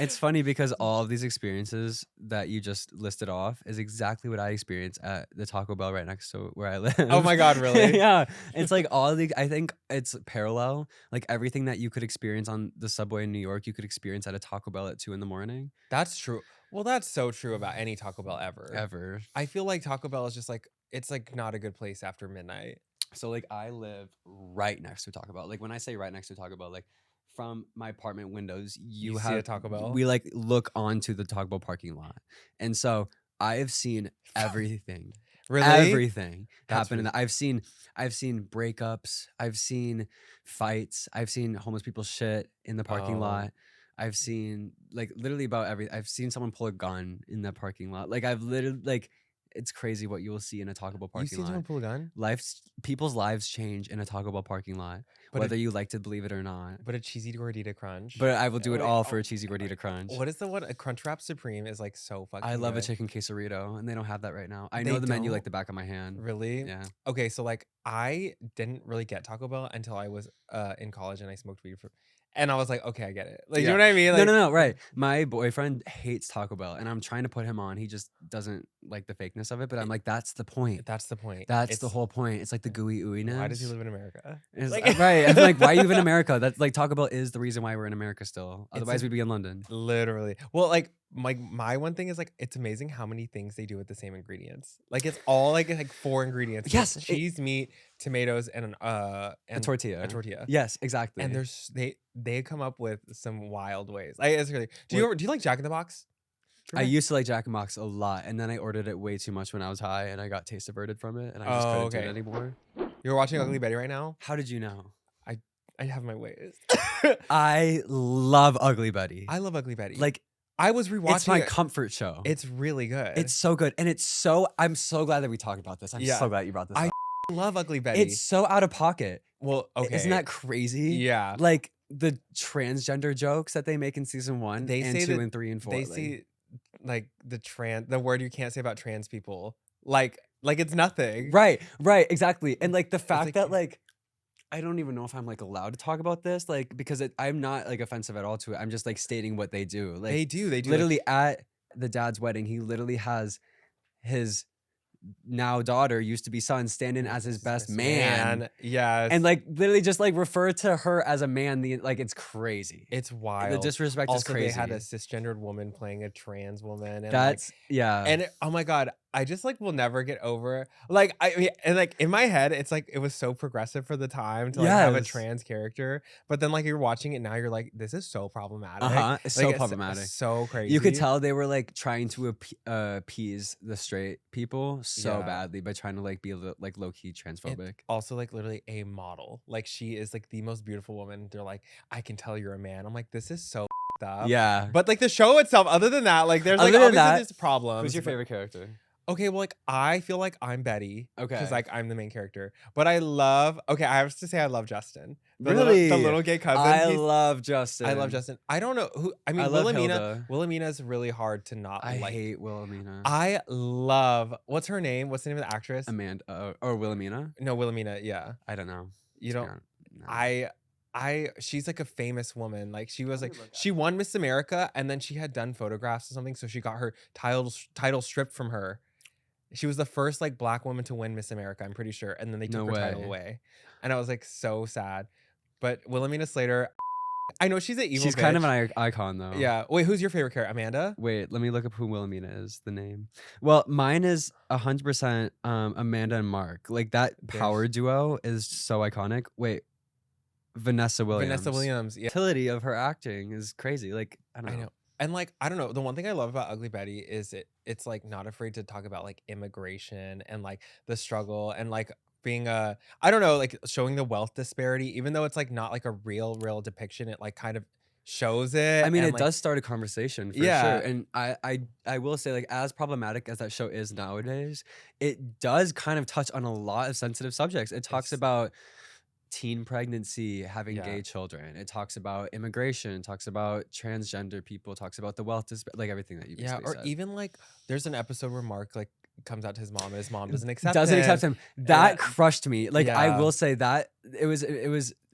It's funny because all of these experiences that you just listed off is exactly what I experienced at the Taco Bell right next to where I live. Oh my God, really? Yeah. It's like I think it's parallel. Like everything that you could experience on the subway in New York, you could experience at a Taco Bell at 2 a.m. That's true. Well, that's so true about any Taco Bell ever. I feel like Taco Bell is just like, it's like not a good place after midnight. So like I live right next to Taco Bell. Like when I say right next to Taco Bell, like from my apartment windows, you have see a Taco Bell. We like look onto the Taco Bell parking lot, and so I have seen everything, really, everything happen. And I've seen breakups, I've seen fights, I've seen homeless people shit in the parking lot. I've seen like literally about everything. I've seen someone pull a gun in that parking lot. Like I've literally like it's crazy what you will see in a Taco Bell You parking seen lot. someone pull a gun? People's lives change in a Taco Bell parking lot, But whether you like to believe it or not. But a cheesy gordita crunch. But I will do it Wait, all for a cheesy gordita crunch. What is the one? A Crunchwrap Supreme is like so fucking I love a good. chicken quesarito, and they don't have that right now. I They know the menu don't? like the back of my hand. Really? Yeah. Okay, so like I didn't really get Taco Bell until I was in college and I smoked weed and I was like, okay, I get it. Like, you know what I mean? Like, no, right. My boyfriend hates Taco Bell, and I'm trying to put him on. He just doesn't like the fakeness of it. But I'm like, that's the point. That's the point. That's the whole point. It's like the gooey ooiness. Why does he live in America? Like, right. I'm like, why are you in America? That's like Taco Bell is the reason why we're in America still. Otherwise, we'd be in London. Literally. Well, like my one thing is like it's amazing how many things they do with the same ingredients. Like it's all like 4 ingredients. Yes, cheese, meat, tomatoes, and a tortilla. A tortilla. Yes, exactly. And they come up with some wild ways. It's really. Do you like Jack in the Box? I used to like Jack in the Box a lot, and then I ordered it way too much when I was high, and I got taste averted from it, and I just couldn't do it anymore. You're watching Ugly Betty right now? How did you know? I have my ways. I love Ugly Betty. I love Ugly Betty. Like, I was rewatching. It's my comfort show. It's really good. It's so good, and I'm so glad that we talked about this. I'm so glad you brought this up. I love Ugly Betty. It's so out of pocket. Well, okay. Isn't that crazy? Yeah. Like the transgender jokes that they make in season 1 they and say 2 and 3 and 4. They say like the word you can't say about trans people. Like it's nothing. Right, exactly. And like the fact that like I don't even know if I'm like allowed to talk about this, like because I'm not like offensive at all to it. I'm just like stating what they do. Like they do. Literally at the dad's wedding, he literally has his now daughter, used to be son, standing as his best man. Yes. And like literally just like refer to her as a man. Like it's crazy. It's wild. The disrespect is crazy. They had a cisgendered woman playing a trans woman. And yeah. And oh my God, I just like will never get over. Like I mean, and like in my head, it's like it was so progressive for the time to like have a trans character. But then like you're watching it now, you're like, this is so problematic. It's so problematic. So crazy. You could tell they were like trying to appease the straight people so badly by trying to like be like low key transphobic. Also like literally a model. Like she is like the most beautiful woman. They're like, I can tell you're a man. I'm like, this is so up. Yeah. But like the show itself, other than that, like there's like obviously there's problems. Who's your favorite character? Okay, well, like I feel like I'm Betty. Okay. Because like I'm the main character. But I have to say I love Justin. The little gay cousin. I love Justin. I love Justin. I don't know who. I mean, Wilhelmina is really hard to not like. I hate Wilhelmina. I love. What's her name? What's the name of the actress? Amanda. Or Wilhelmina? No, Wilhelmina. Yeah. I don't know. You don't. No. She's like a famous woman. Like she was like she won Miss America and then she had done photographs or something, so she got her title stripped from her. She was the first like black woman to win Miss America, I'm pretty sure, and then they took her title away, and I was like so sad. But Wilhelmina Slater, I know she's an evil. She's kind of an icon though. Yeah. Wait, who's your favorite character? Amanda? Wait, let me look up who Wilhelmina is. The name. Well, mine is 100% Amanda and Mark. Like that power duo is so iconic. Wait. Vanessa Williams. Yeah. The utility of her acting is crazy. Like I know. And like I don't know, the one thing I love about Ugly Betty is it's like not afraid to talk about like immigration and like the struggle and like being I don't know, like showing the wealth disparity, even though it's like not like a real depiction, it like kind of shows it. I mean, it like, does start a conversation for sure. And I will say, like, as problematic as that show is nowadays, it does kind of touch on a lot of sensitive subjects. It talks about teen pregnancy, having gay children. It talks about immigration, talks about transgender people, talks about the wealth, like everything that you said. Even like there's an episode where Mark like comes out to his mom and his mom doesn't accept him. That crushed me. Like I will say that it was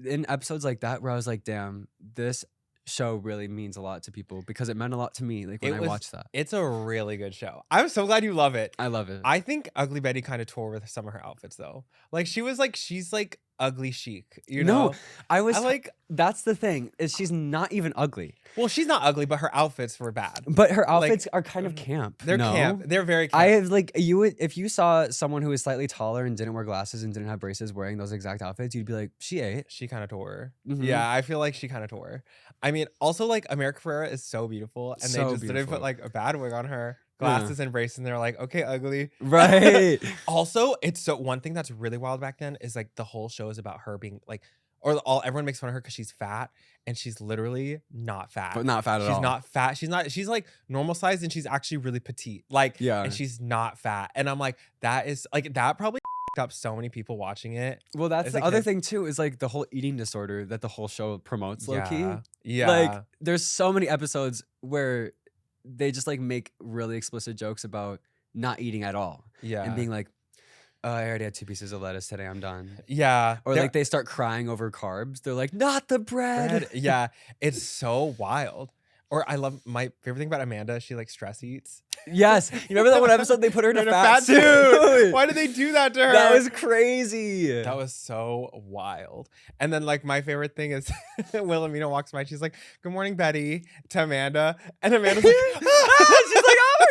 in episodes like that where I was like, damn, this show really means a lot to people, because it meant a lot to me like when I watched that. It's a really good show. I'm so glad you love it. I love it. I think Ugly Betty kind of tore with some of her outfits though. Like she's like ugly chic, you know? No, I like that's the thing, is she's not even ugly. Well, she's not ugly, but her outfits were bad. But her outfits are kind of camp. They're camp. They're very camp. I have like if you saw someone who was slightly taller and didn't wear glasses and didn't have braces wearing those exact outfits, you'd be like, she ate. She kind of tore. Yeah, I feel like she kind of tore. I mean, also like America Ferrera is so beautiful, and they just didn't put like a bad wig on her. Glasses and braces, and they're like, okay, ugly. Right. Also, it's so one thing that's really wild back then is like the whole show is about her being like or everyone makes fun of her because she's fat, and she's literally not fat. But not fat at all. She's not fat. She's like normal size, and she's actually really petite. Like, Yeah. and she's not fat. And I'm like, that is like, that probably up so many people watching it. Well, that's as the a other kid. thing too, is like the whole eating disorder that the whole show promotes low key. Yeah. Like there's so many episodes where they just like make really explicit jokes about not eating at all. Yeah. And being like, oh, I already had 2 pieces of lettuce today, I'm done. Yeah. Or like they start crying over carbs. They're like, not the bread. Yeah. It's so wild. Or I love, my favorite thing about Amanda, she like stress eats. Yes. You remember that one episode they put her in a fat suit? suit? Why did they do that to her? That was crazy. That was so wild. And then like my favorite thing is Wilhelmina walks by. She's like, "Good morning, Betty," to Amanda, and Amanda's like, she's like, "Oh my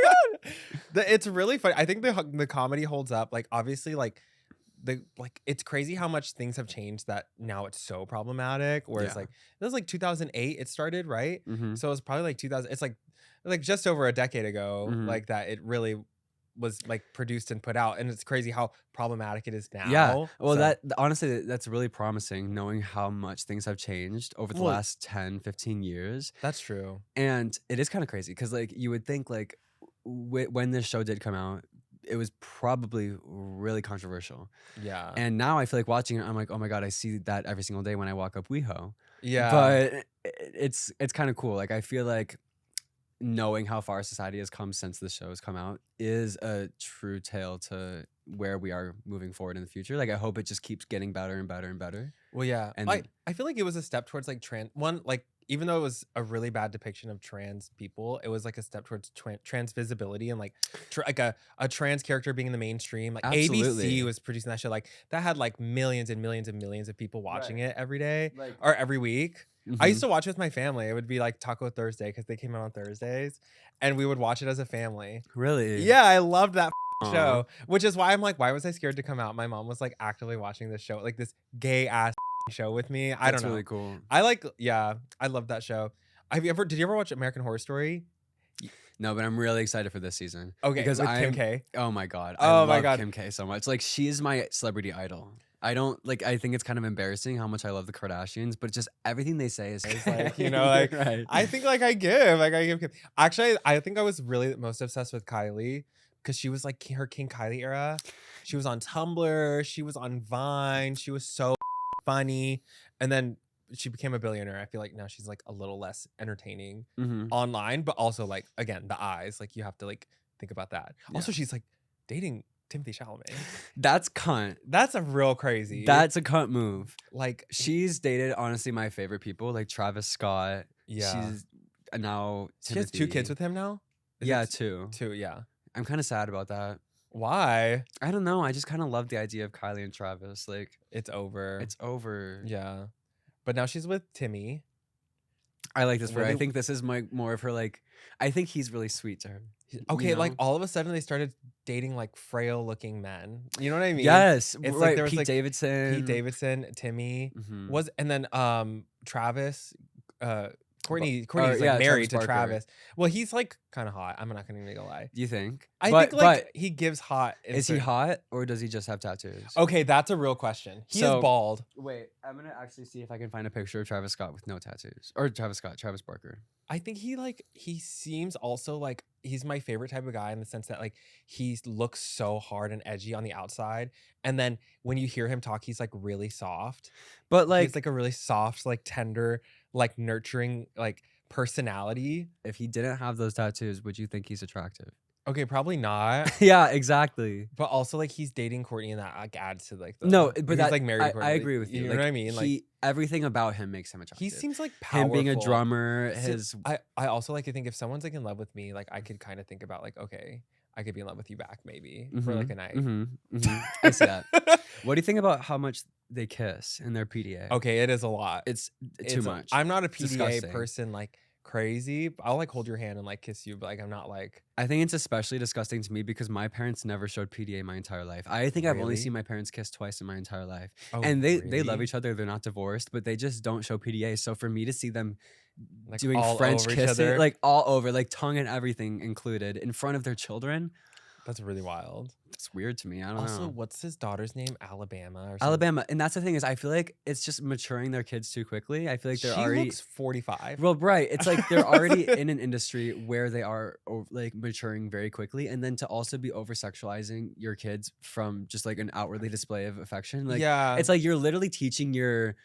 god!" It's really funny. I think the comedy holds up. Like obviously, like it's crazy how much things have changed that now it's so problematic. Whereas like it was like 2008 it started, right? Mm-hmm. So it was probably like 2000. It's like just over a decade ago, like that it really was like produced and put out, and it's crazy how problematic it is now. Yeah. Well, So- that honestly, that's really promising, knowing how much things have changed over the last 10, 15 years. That's true. And it is kind of crazy because like you would think like when this show did come out, it was probably really controversial. Yeah. And now I feel like watching it, I'm like, oh my God, I see that every single day when I walk up WeHo. Yeah. But it's kind of cool. Like I feel like knowing how far society has come since the show has come out is a true tale to where we are moving forward in the future. Like I hope it just keeps getting better and better and better. Well, yeah. And I feel like it was a step towards like like even though it was a really bad depiction of trans people, it was like a step towards trans visibility and like like a trans character being in the mainstream. Like Absolutely. ABC was producing that show, like that had like millions and millions and millions of people watching it every day like, or every week. mhm. I used to watch it with my family. It would be like Taco Thursday because they came out on Thursdays, and we would watch it as a family. Really? Yeah, I loved that Aw. show, which is why I'm like, why was I scared to come out? My mom was like actively watching this show, like this gay ass show with me. I That's don't know. really cool. I love that show. Did you ever watch American Horror Story? No, but I'm really excited for this season. Okay, because with Kim I'm K. Oh my God. Oh I my love God. Kim K so much. Like she's my celebrity idol. I think it's kind of embarrassing how much I love the Kardashians, but just everything they say is Like, you know, like right. I think like I give Kim. Actually, I think I was really most obsessed with Kylie because she was like her King Kylie era. She was on Tumblr, she was on Vine, she was so funny, and then she became a billionaire. I feel like now she's like a little less entertaining Mhm. online, but also like again the eyes, like you have to like think about that. Also, she's like dating Timothy Chalamet. That's cunt. That's a real crazy. That's a cunt move. like She's dated honestly my favorite people, like Travis Scott. yeah. She's now She has 2 kids with him now. Is Yeah, it 2. 2. Yeah. I'm kind of sad about that. Why? I don't know. I just kind of love the idea of Kylie and Travis. Like It's over. it's over. Yeah. But now she's with Timmy. I like this for her. I Really- think this is more of her like. I think he's really sweet to her. Okay, you like know? all of a sudden they started dating like frail looking men. You know what I mean? Yes, It's like right. there was, Pete like, Davidson. Pete Davidson, Timmy Mhm. and then Travis, Courtney's yeah, like married Travis to Barker. Travis. Well, he's like kind of hot. I'm not gonna make a lie. Do you think? I But- think like but he gives hot. in is he certain- hot or does he just have tattoos? Okay, that's a real question. He So- is bald. Wait, I'm gonna actually see if I can find a picture of Travis Scott with no tattoos, or Travis Barker. I think he seems also like he's my favorite type of guy in the sense that like he looks so hard and edgy on the outside, and then when you hear him talk, he's like really soft. But like, He's like a really soft, like tender, like nurturing, like personality. if he didn't have those tattoos, would you think he's attractive? Okay, probably not. Yeah, exactly. But also like he's dating Courtney, and that like adds to like the, No, he's but that, like married. to Courtney. I agree with you. You Like, know what I mean? Like everything about him makes him attractive. he seems like him powerful. being a drummer. So, His I also like to think if someone's like in love with me, like I could kind of think about like, okay, I could be in love with you back maybe for like a night. I see that. What do you think about how much they kiss in their PDA? Okay, it is a lot. It's too much. I'm not a It's PDA disgusting. person like crazy. I'll like hold your hand and like kiss you, but like I'm not like I think it's especially disgusting to me because my parents never showed PDA my entire life. I think I've only Really? seen my parents kiss twice in my entire life. oh, And they love really? each other. They're not divorced, but they just don't show PDA. So for me to see them Like, doing all French over each kissing, other? like all over, like tongue and everything included in front of their children, That's really wild. It's weird to me. I don't Also, know. what's his daughter's name? Alabama or something? Alabama, and that's the thing is, I feel like it's just maturing their kids too quickly. I feel like they're She already looks 45. well, right. It's like they're already in an industry where they are like maturing very quickly, and then to also be over sexualizing your kids from just like an outwardly display of affection, like Yeah. it's like you're literally teaching your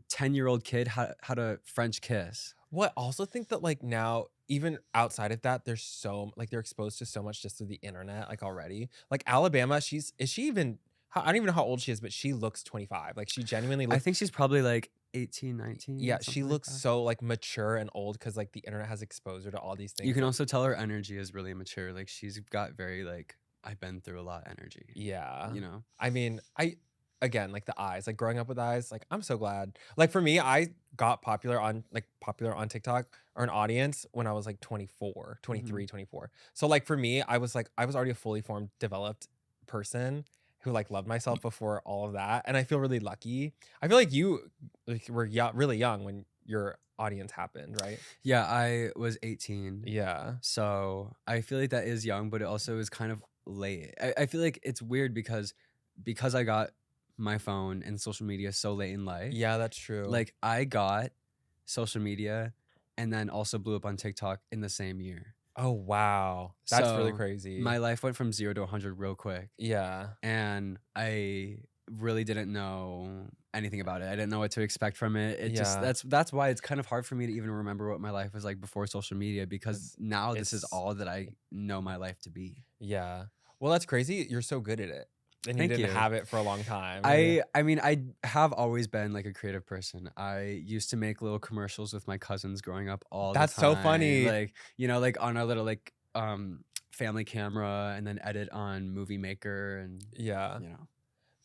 10-year-old kid how to French kiss. Well, I also think that like now, even outside of that, there's so like they're exposed to so much just through the internet, like already. Like Alabama, is she even? I don't even know how old she is, but she looks 25. Like she genuinely I looks. think she's probably like 18, 19. Yeah, she something like looks that. so like mature and old because like the internet has exposed her to all these things. You can like- also tell her energy is really mature. Like she's got very like I've been through a lot energy. Yeah. You know. I mean, again, like the eyes, like growing up with eyes, like I'm so glad. Like for me, I got popular on TikTok or an audience when I was like 24, 23, 24. So like for me, I was already a fully formed, developed person who like loved myself before all of that. And I feel really lucky. I feel like you were really young when your audience happened, right? Yeah, I was 18. Yeah. So I feel like that is young, but it also is kind of late. I feel like it's weird because I got my phone and social media so late in life. Yeah, that's true. Like I got social media and then also blew up on TikTok in the same year. Oh wow. That's really So crazy. My life went from 0 to 100 real quick. Yeah. And I really didn't know anything about it. I didn't know what to expect from it. It just Yeah. that's why it's kind of hard for me to even remember what my life was like before social media because now this is it's- all that I know my life to be. Yeah. Well, that's crazy. You're so good at it. And you Thank didn't you. have it for a long time. I mean I have always been like a creative person. I used to make little commercials with my cousins growing up all That's the time. so funny. Like, you know, like on our little like family camera and then edit on Movie Maker and Yeah. you know.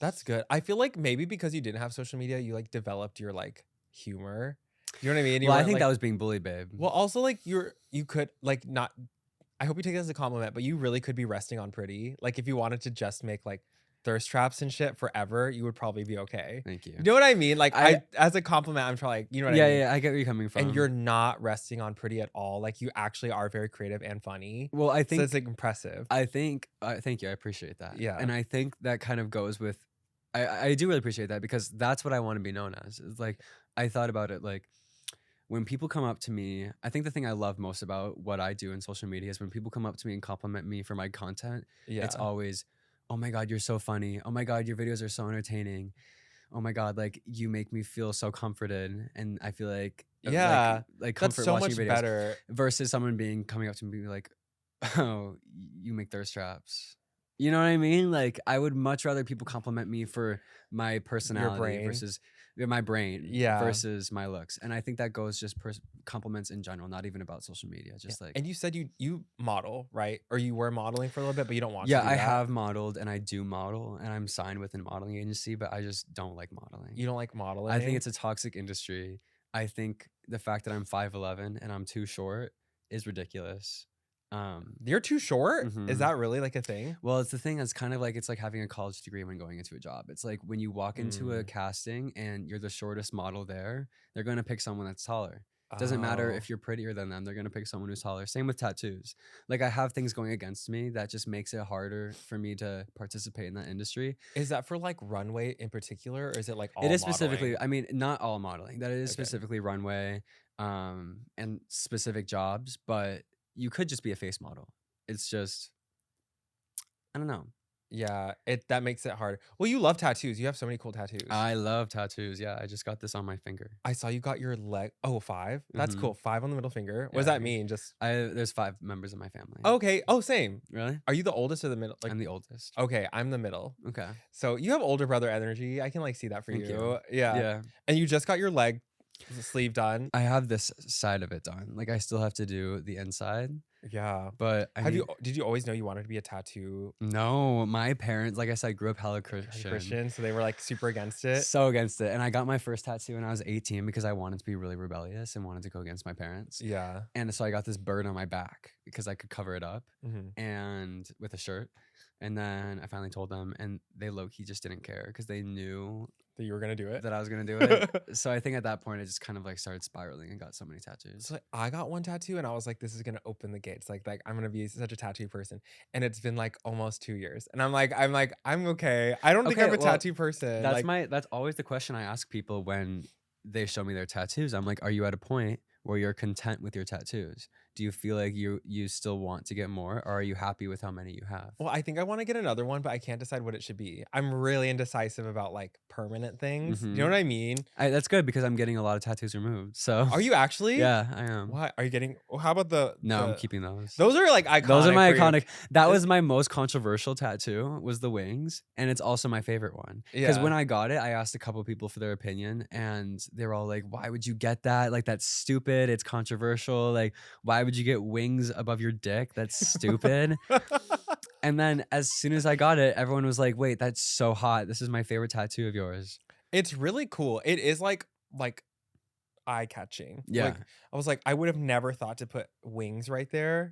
That's good. I feel like maybe because you didn't have social media, you like developed your like humor. You know what I mean? You Well, I weren't, think like, that was being bullied, babe. well, also like you could like not. I hope you take it as a compliment, but you really could be resting on pretty. Like if you wanted to just make like thirst traps and shit forever, you would probably be okay. Thank you. You know what I mean? Like I as a compliment, I'm trying. You know what I mean? Yeah, I get where you're coming from. And you're not resting on pretty at all. Like you actually are very creative and funny. well, I think So it's like impressive. I think thank you. I appreciate that. Yeah. And I think that kind of goes with I do really appreciate that because that's what I want to be known as. It's like I thought about it like when people come up to me, I think the thing I love most about what I do in social media is when people come up to me and compliment me for my content. Yeah. It's always, "Oh my god, you're so funny. Oh my god, your videos are so entertaining. Oh my god, like you make me feel so comforted." And I feel like Yeah, like that's comfort so watching much videos better. versus someone coming up to me and being like, "Oh, you make thirst traps." You know what I mean? Like I would much rather people compliment me for my personality brain. versus my brain Yeah. versus my looks. And I think that goes just compliments in general, not even about social media. Just like And you said you model, right? Or you were modeling for a little bit, but you don't want yeah, to do I that. have modeled and I do model and I'm signed with a modeling agency, but I just don't like modeling. You don't like modeling? I think it's a toxic industry. I think the fact that I'm 5'11" and I'm too short is ridiculous. You're too short? Mhm. Is that really like a thing? Well, it's the thing that's kind of like it's like having a college degree when going into a job. It's like when you walk into a casting and you're the shortest model there, they're going to pick someone that's taller. Doesn't matter Oh. if you're prettier than them, they're going to pick someone who's taller. Same with tattoos. Like I have things going against me that just makes it harder for me to participate in that industry. Is that for like runway in particular, or is it like all It is modeling? specifically, I mean, not all modeling. That is Okay. specifically runway and specific jobs, but you could just be a face model. It's just, I don't know. Yeah, that makes it hard. Well, you love tattoos. You have so many cool tattoos. I love tattoos. Yeah, I just got this on my finger. I saw you got your leg. Oh, 5? That's Mhm. cool. 5 on the middle finger. What does Yeah, that mean? Just There's 5 members of my family. okay. Oh, same. Really? Are you the oldest or the middle? Like, I'm the oldest. okay, I'm the middle. Okay. So you have older brother energy. I can like see that for Thank you. you. Yeah. Yeah. And you just got your leg sleeve done. I have this side of it done. Like I still have to do the inside, Yeah. but Did you always know you wanted to be a tattoo No, my parents, like I said, grew up hella Christian? So they were like super against it. So against it. And I got my first tattoo when I was 18 because I wanted to be really rebellious and wanted to go against my parents. Yeah. And so I got this bird on my back because I could cover it up Mhm. and with a shirt. And then I finally told them and they low-key just didn't care because they knew That you were gonna do it. that I was gonna do it. So I think at that point I just kind of like started spiraling and got so many tattoos. So I got one tattoo and I was like, this is gonna open the gates. Like I'm gonna be such a tattoo person. And it's been like almost 2 years. And I'm okay. I don't think Okay, I'm a well, tattoo person. That's always the question I ask people when they show me their tattoos. I'm like, are you at a point where you're content with your tattoos? Do you feel like you still want to get more, or are you happy with how many you have? Well, I think I want to get another one, but I can't decide what it should be. I'm really indecisive about like permanent things. You know what I mean? That's good because I'm getting a lot of tattoos removed. So Are you actually? yeah, I am. What are you getting? How about No, I'm keeping those. Those are like iconic. Those are my for you. iconic. That was my most controversial tattoo, was the wings, and it's also my favorite one. Because Yeah. when I got it, I asked a couple people for their opinion, and they were all like, "Why would you get that? Like, that's stupid. It's controversial. Like, why would you get wings above your dick? That's stupid." And then as soon as I got it, everyone was like, "Wait, that's so hot. This is my favorite tattoo of yours." It's really cool. It is like eye catching. Yeah. Like, I was like, I would have never thought to put wings right there.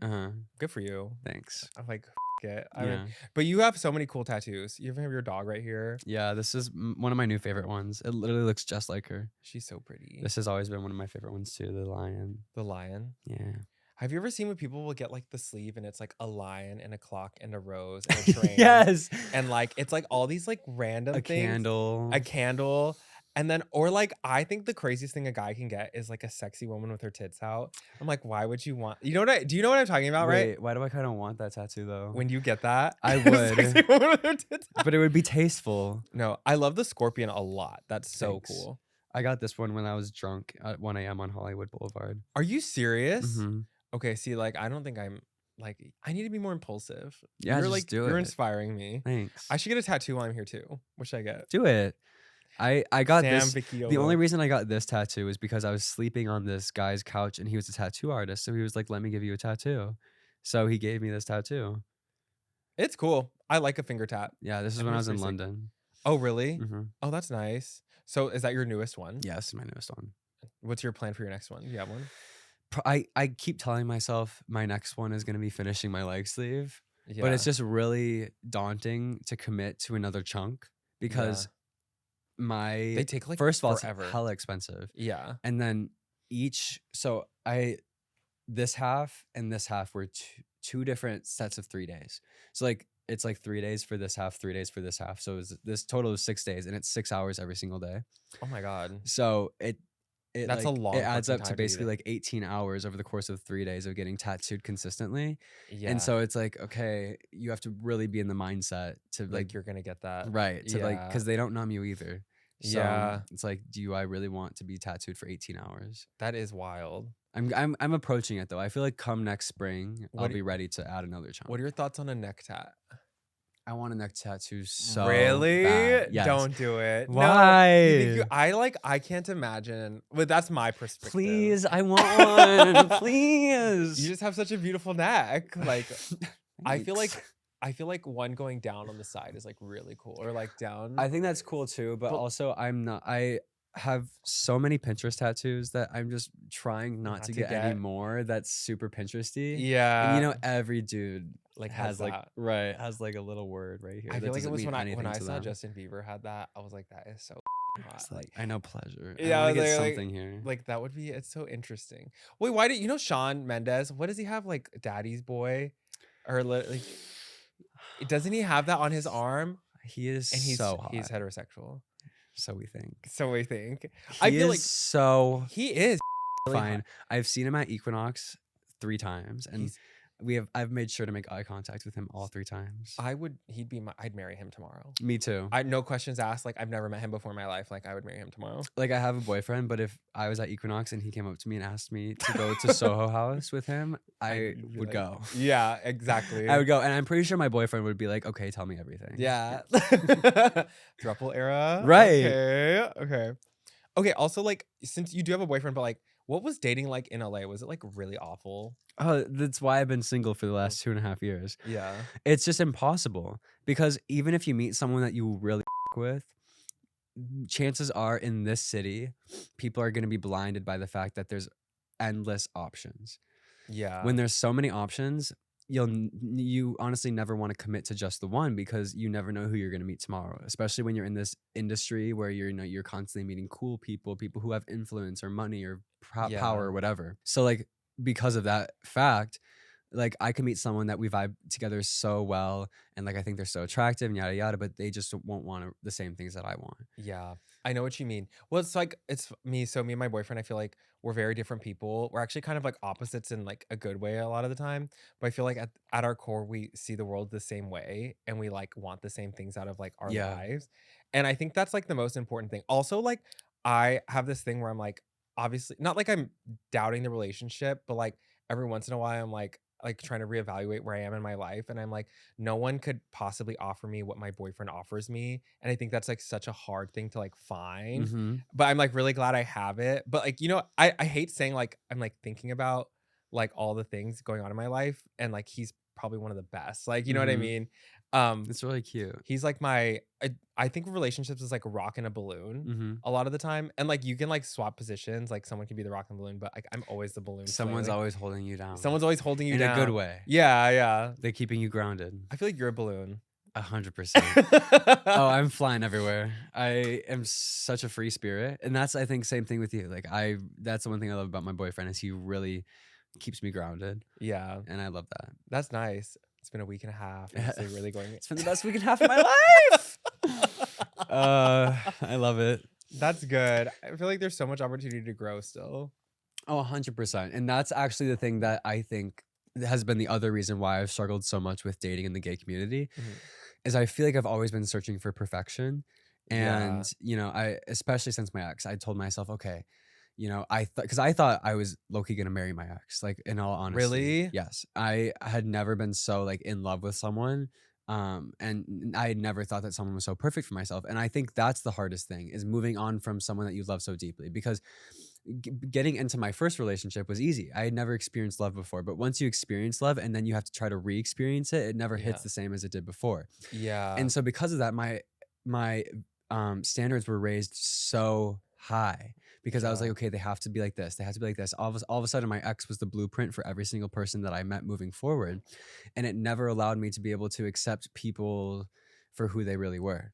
Good for you. Thanks. I'm like, it. I Yeah. mean, but you have so many cool tattoos. You even have your dog right here. Yeah, this is one of my new favorite ones. It literally looks just like her. She's so pretty. This has always been one of my favorite ones too, the lion. The lion. Yeah. Have you ever seen when people will get like the sleeve and it's like a lion and a clock and a rose and a train? Yes. And like it's like all these like random things. A candle. And then, or like, I think the craziest thing a guy can get is like a sexy woman with her tits out. I'm like, why would you want? Do you know what I'm talking about, right? Why do I kind of want that tattoo though? When you get that, I would. Sexy woman with her tits out. But it would be tasteful. No, I love the scorpion a lot. That's so Thanks. cool. I got this one when I was drunk at 1 a.m. on Hollywood Boulevard. Are you serious? Mm-hmm. Okay, see, like, I don't think I'm like, I need to be more impulsive. Yeah, you're just like, do you're it. inspiring me. Thanks. I should get a tattoo while I'm here too. What should I get? Do it. I got Sam this. Vicchiollo. The only reason I got this tattoo is because I was sleeping on this guy's couch and he was a tattoo artist. So he was like, "Let me give you a tattoo." So he gave me this tattoo. It's cool. I like a finger tat. Yeah, this is I when I think was it's in pretty sick. London. Oh, really? Mm-hmm. Oh, that's nice. So is that your newest one? Yeah, this is my newest one. What's your plan for your next one? You have one? I keep telling myself my next one is going to be finishing my leg sleeve. Yeah. But it's just really daunting to commit to another chunk because they take like first of all, forever. it's hella expensive. Yeah. And then this half and this half were two different sets of 3 days. So like it's like 3 days for this half, 3 days for this half. So this total is 6 days and it's 6 hours every single day. Oh my God. So that's like, a long it adds fucking up to time to do basically that. like 18 hours over the course of 3 days of getting tattooed consistently. Yeah. And so it's like, okay, you have to really be in the mindset to like you're gonna get that. right. To like, Yeah. because they don't numb you either. So Yeah. it's like, do I really want to be tattooed for 18 hours? That is wild. I'm approaching it though. I feel like come next spring, What I'll do- be ready to add another chunk. What are your thoughts on a neck tat? I want a neck tattoo so really? bad. Yes. Don't do it. No, Why? I can't imagine. But that's my perspective. Please, I want one. Please. You just have such a beautiful neck. Like I feel Thanks. like one going down on the side is like really cool, or like down. I think that's cool too, but also I have so many Pinterest tattoos that I'm just trying not to get any more that's super Pinteresty. Yeah. And every dude like has like that. has like a little word right here. I that feel like it doesn't was mean when I anything to saw them. Justin Bieber had that. I was like, that is so hot. It's like, I know pleasure. Yeah, I I want to was get like- something here. Like that would be. It's so interesting. Wait, why did you know Shawn Mendes? What does he have? Like Daddy's Boy, or like doesn't he have that on his arm? He is And he's so hot. he's heterosexual. So we think. So we think. I feel like so He is really fine. hot. I've seen him at Equinox 3 times, and He's- I've made sure to make eye contact with him all 3 times. I'd marry him tomorrow. Me too. No questions asked. Like I've never met him before in my life. Like I would marry him tomorrow. Like I have a boyfriend, but if I was at Equinox and he came up to me and asked me to go to Soho House with him, I I'd be would like, go. Yeah, exactly. I would go, and I'm pretty sure my boyfriend would be like, "Okay, tell me everything." Yeah. Throuple era. Right. Okay. Also, like, since you do have a boyfriend, but like, what was dating like in LA? Was it like really awful? Oh, that's why I've been single for the last 2.5 years. Yeah. It's just impossible because even if you meet someone that you really with, chances are in this city, people are going to be blinded by the fact that there's endless options. Yeah. When there's so many options, you honestly never want to commit to just the one because you never know who you're going to meet tomorrow, especially when you're in this industry where you're constantly meeting cool people who have influence or money or power Yeah. or whatever. So like because of that fact, like I can meet someone that we vibe together so well and like I think they're so attractive and yada yada, but they just won't want the same things that I want. Yeah, I know what you mean. Well, it's like it's me. So me and my boyfriend, I feel like we're very different people. We're actually kind of like opposites in like a good way a lot of the time. But I feel like at our core, we see the world the same way, and we like want the same things out of like our Yeah. lives. And I think that's like the most important thing. Also, like I have this thing where I'm like, obviously, not like I'm doubting the relationship, but like every once in a while, I'm like trying to reevaluate where I am in my life, and I'm like no one could possibly offer me what my boyfriend offers me. And I think that's like such a hard thing to like find. Mm-hmm. But I'm like really glad I have it. But like, I hate saying like I'm like thinking about like all the things going on in my life. And like he's probably one of the best. Like, you know what I Mm-hmm. mean? It's really cute. He's like I think relationships is like a rock and a balloon Mm-hmm. a lot of the time. And like you can like swap positions. Like someone can be the rock and balloon, but like I'm always the balloon. Someone's slightly. always holding you down. Someone's always holding you in down. a good way. Yeah, yeah. They're keeping you grounded. I feel like you're a balloon. 100%. Oh, I'm flying everywhere. I am such a free spirit, and that's I think same thing with you. Like that's the one thing I love about my boyfriend is he really keeps me grounded, Yeah, and I love that. that's nice. It's been a week and a half. And it's like really going. It's been the best week and a half of my life. I love it. That's good. I feel like there's so much opportunity to grow still. Oh, 100%. And that's actually the thing that I think has been the other reason why I've struggled so much with dating in the gay community is I feel like I've always been searching for perfection. And, I, especially since my ex, I told myself, okay, because I thought I was low-key gonna marry my ex, like in all honesty. Really? Yes. I had never been so like in love with someone. And I had never thought that someone was so perfect for myself. And I think that's the hardest thing is moving on from someone that you love so deeply because getting into my first relationship was easy. I had never experienced love before, but once you experience love and then you have to try to re-experience it, it never hits the same as it did before. Yeah. And so because of that, my standards were raised so high because I was like, okay, they have to be like this. They have to be like this. All of a sudden, my ex was the blueprint for every single person that I met moving forward. And it never allowed me to be able to accept people for who they really were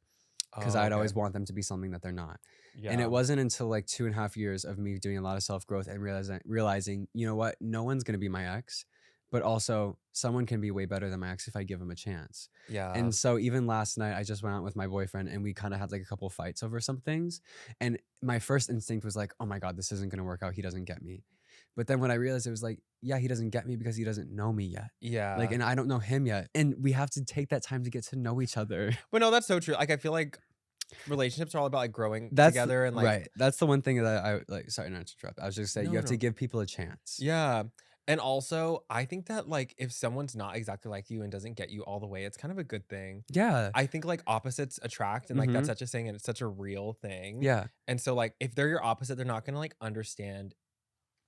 because I'd always want them to be something that they're not. Yeah. And it wasn't until like 2.5 years of me doing a lot of self-growth and realizing, you know what, no one's going to be my ex, but also someone can be way better than my ex if I give them a chance. Yeah. And so even last night, I just went out with my boyfriend and we kind of had like a couple fights over some things. And my first instinct was like, oh my God, this isn't going to work out. He doesn't get me. But then when I realized it was like, yeah, he doesn't get me because he doesn't know me yet. Yeah. Like, and I don't know him yet. And we have to take that time to get to know each other. But no, that's so true. Like, I feel like relationships are all about like growing together and like. Right. That's the one thing that I like, sorry not to interrupt. I was just saying you have to give people a chance. Yeah. And also, I think that like if someone's not exactly like you and doesn't get you all the way, it's kind of a good thing. Yeah. I think like opposites attract and like that's such a saying and it's such a real thing. Yeah. And so like if they're your opposite, they're not gonna like understand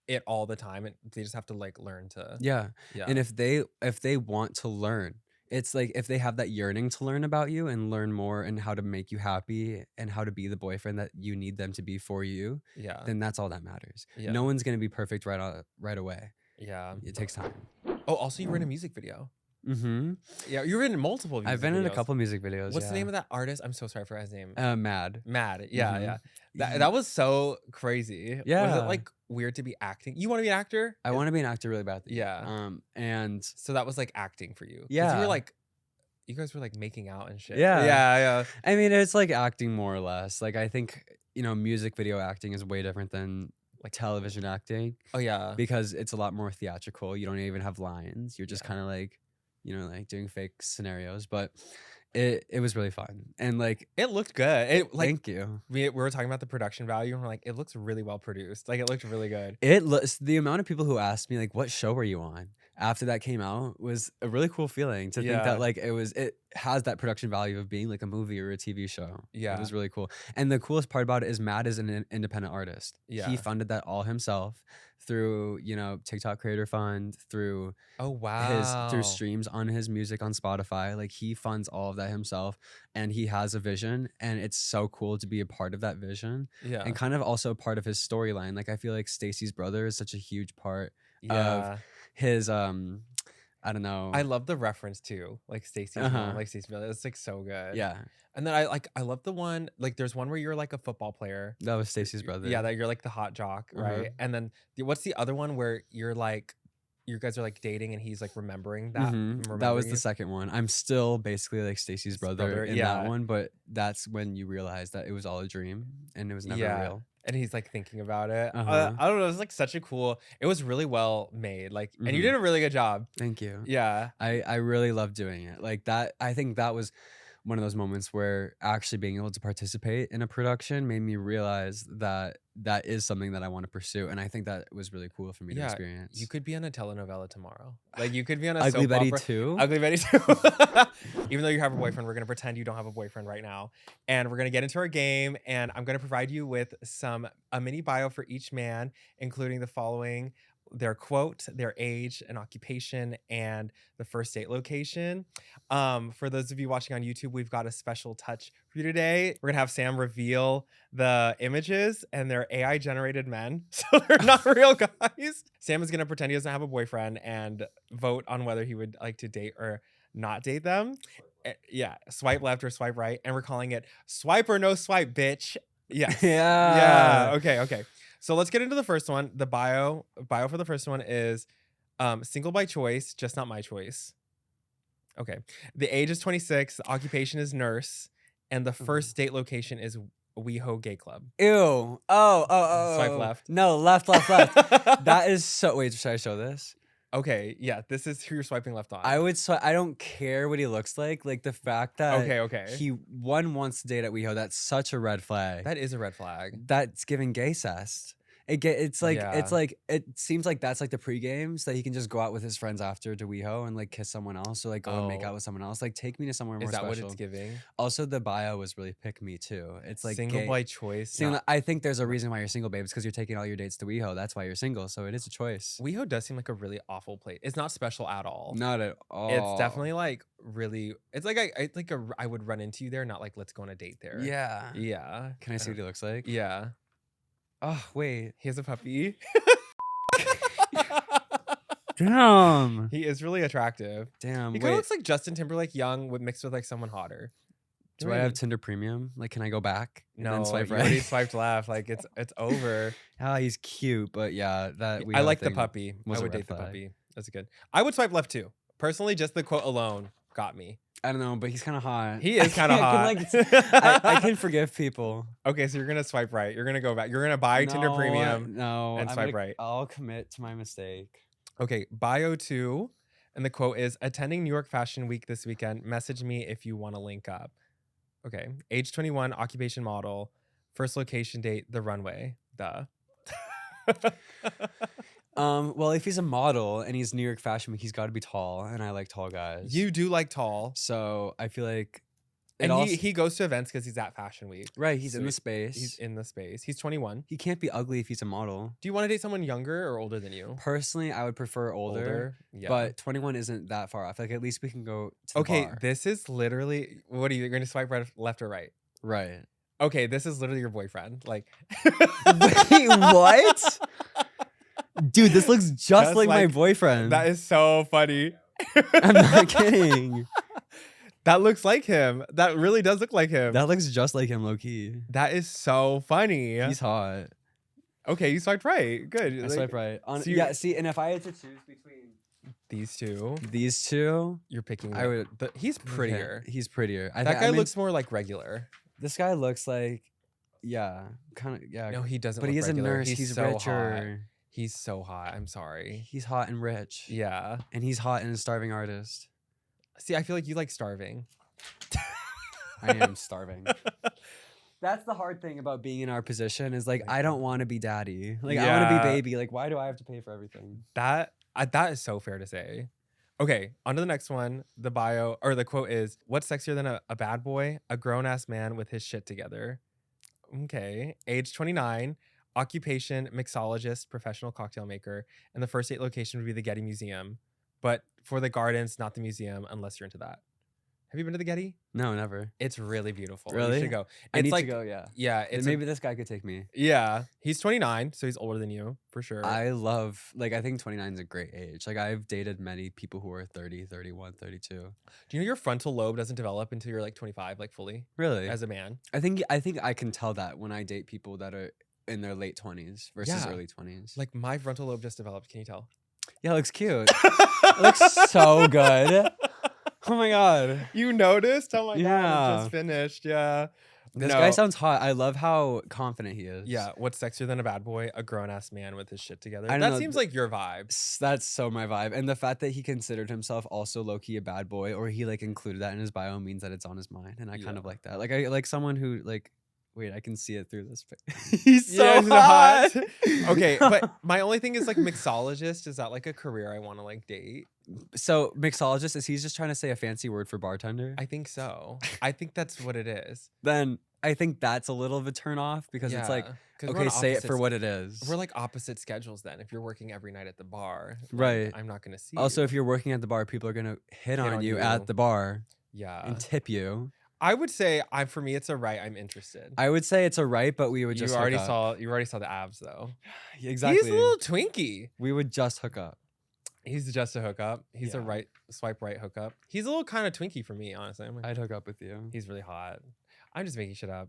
it all the time and they just have to like learn to. Yeah. And if they want to learn, it's like if they have that yearning to learn about you and learn more and how to make you happy and how to be the boyfriend that you need them to be for you, then that's all that matters. Yeah. No one's gonna be perfect right away. Yeah. It takes time. Oh, also you were in a music video. Mm-hmm. Yeah, you were in multiple music I've been videos. in a couple music videos. What's the name of that artist? I'm so sorry for his name. Mad. Yeah, yeah. That was so crazy. Yeah. Was it like weird to be acting? You want to be an actor? I want to be an actor really badly. Yeah. And so that was like acting for you. Yeah. You guys were like making out and shit. Yeah. Yeah. I mean, it's like acting more or less. Like I think, music video acting is way different than like television acting. Oh yeah. Because it's a lot more theatrical. You don't even have lines. You're just kind of like, like doing fake scenarios. But it was really fun. And like it looked good. Thank you. We were talking about the production value and we're like, it looks really well produced. Like it looked really good. The amount of people who asked me like, what show were you on? After that came out was a really cool feeling to think that like it has that production value of being like a movie or a TV show. Yeah. It was really cool. And the coolest part about it is Matt is an independent artist. Yeah. He funded that all himself through, TikTok Creator Fund, through through streams on his music on Spotify. Like he funds all of that himself and he has a vision and it's so cool to be a part of that vision. Yeah. And kind of also part of his storyline. Like I feel like Stacey's brother is such a huge part of his I don't know. I love the reference too, like Stacey's mom, like Stacey's brother. It's like so good. Yeah, And then I love the one, like there's one where you're like a football player. that was Stacey's brother. Yeah, that you're like the hot jock, right? And then what's the other one where you're like, you guys are like dating and he's like remembering that? That was the second one. I'm still basically like Stacey's brother in that one, but that's when you realize that it was all a dream and it was never real. And he's like thinking about it. I don't know. It was like such a cool. It was really well made. Like, and you did a really good job. Thank you. Yeah, I really loved doing it. Like that. I think that was one of those moments where actually being able to participate in a production made me realize that that is something that I want to pursue, and I think that was really cool for me to experience. You could be on a telenovela tomorrow. Like you could be on a Ugly soap Betty opera. too. Ugly Betty too. Even though you have a boyfriend, we're gonna pretend you don't have a boyfriend right now, and we're gonna get into our game. And I'm gonna provide you with a mini bio for each man, including the following: their quote, their age and occupation, and the first date location. For those of you watching on YouTube, we've got a special touch for you today. We're gonna have Sam reveal the images, and they're AI generated men, so they're not real guys. Sam is gonna pretend he doesn't have a boyfriend and vote on whether he would like to date or not date them. Yeah, swipe left or swipe right, and we're calling it swipe or no swipe, bitch. Yes. Yeah. Okay. So let's get into the first one. The bio for the first one is single by choice, just not my choice. Okay. The age is 26. The occupation is nurse. And the first date location is WeHo Gay Club. Ew. Oh. Swipe left. No, left. That is so. Wait, should I show this? Okay. Yeah. This is who you're swiping left on. I would swipe. I don't care what he looks like. Like the fact that Okay. he wants to date at WeHo. That's such a red flag. That is a red flag. That's giving gay cess. It's like it seems like that's like the pregame so that he can just go out with his friends after to WeHo and like kiss someone else or like go and make out with someone else. Like take me to somewhere more special. Is that what it's giving? Also, the bio was really pick me too. It's like single by choice. I think there's a reason why you're single, babe. It's because you're taking all your dates to WeHo. That's why you're single. So it is a choice. WeHo does seem like a really awful place. It's not special at all. Not at all. It's definitely like really. It's like I would run into you there. Not like let's go on a date there. Yeah. Yeah. Can I see what he looks like? Yeah. Oh wait, he has a puppy. Damn. He is really attractive. Damn. He kind of looks like Justin Timberlake young with mixed with like someone hotter. Do I have Tinder Premium? Like, can I go back? No, and swipe you right? already swiped left. Like it's over. He's cute, but yeah, I like the puppy. I would date the puppy. That's good. I would swipe left too. Personally, just the quote alone got me. I don't know, but he's kind of hot. He is kind of hot. I can forgive people. Okay, so you're gonna swipe right. You're gonna go back. You're gonna buy Tinder Premium. And swipe right. I'll commit to my mistake. Okay, bio 2, and the quote is attending New York Fashion Week this weekend. Message me if you want to link up. Okay, age 21, occupation model, first location date, the runway. Duh. Well, if he's a model and he's New York Fashion Week, he's got to be tall, and I like tall guys. You do like tall, so I feel like, and he goes to events because he's at Fashion Week. Right, he's in the space. He's in the space. He's 21. He can't be ugly if he's a model. Do you want to date someone younger or older than you? Personally, I would prefer older. Yeah. But 21 isn't that far off. Like at least we can go to the bar. This is literally what are you going to swipe right, left or right? Right. Okay, this is literally your boyfriend. Like, wait, what? Dude, this looks just like my boyfriend. That is so funny. I'm not kidding. That looks like him. That really does look like him. That looks just like him, low key. That is so funny. He's hot. Okay, you swiped right. Good. I swiped right. Yeah, see, and if I had to choose between these two, you're picking. I would. He's prettier. Okay. He's prettier. That guy looks more like regular. This guy looks like, kind of. No, he doesn't. But look he's regular. A nurse. He's so richer. Hot. He's so hot. I'm sorry. He's hot and rich. Yeah. And he's hot and a starving artist. See, I feel like you like starving. I am starving. That's the hard thing about being in our position is like, I don't want to be daddy. Like, I want to be baby. Like, why do I have to pay for everything? That is so fair to say. Okay, on to the next one. The bio or the quote is, what's sexier than a bad boy? A grown-ass man with his shit together. Okay. Age 29. Occupation, mixologist, professional cocktail maker. And the first date location would be the Getty Museum. But for the gardens, not the museum, unless you're into that. Have you been to the Getty? No, never. It's really beautiful. Really? You should go. I It's need like, to go. Yeah. yeah, And it's maybe this guy could take me. yeah. He's 29, so he's older than you for sure. I love, like, I think 29 is a great age. Like, I've dated many people who are 30, 31, 32. Do you know your frontal lobe doesn't develop until you're like 25, like fully Really? as a man? I think I can tell that when I date people that are in their late 20s versus Yeah. early 20s. Like my frontal lobe just developed. Can you tell? Yeah, it looks cute. It looks so good. Oh my god. You noticed? Oh my god, Yeah. it just finished. Yeah. This No. guy sounds hot. I love how confident he is. Yeah. What's sexier than a bad boy? A grown ass man with his shit together. I don't That know, seems like your vibe. That's so my vibe. And the fact that he considered himself also low-key a bad boy, or he like included that in his bio, means that it's on his mind. And I kind of like that. Like I like someone who like, wait, I can see it through this. He's so Yeah, he's hot. Okay, but my only thing is like mixologist. Is that like a career I want to like date? So mixologist, is he's just trying to say a fancy word for bartender? I think so. I think that's what it is. Then I think that's a little of a turn off because it's like, 'cause we're okay, on say it for opposites- what it is. We're like opposite schedules then. If you're working every night at the bar, like, Right. I'm not gonna see. Also, you. if you're working at the bar, people are gonna hit on on you you. at the bar Yeah, and tip you. I would say for me it's a right. I'm interested. I would say it's a right, but we would just you already hook up. saw the abs though. Exactly. He's a little twinky. We would just hook up. He's just a hookup. He's a Yeah. right swipe right hookup. He's a little kind of twinky for me, honestly. I'm like, I'd hook up with you. he's really hot. I'm just making shit up.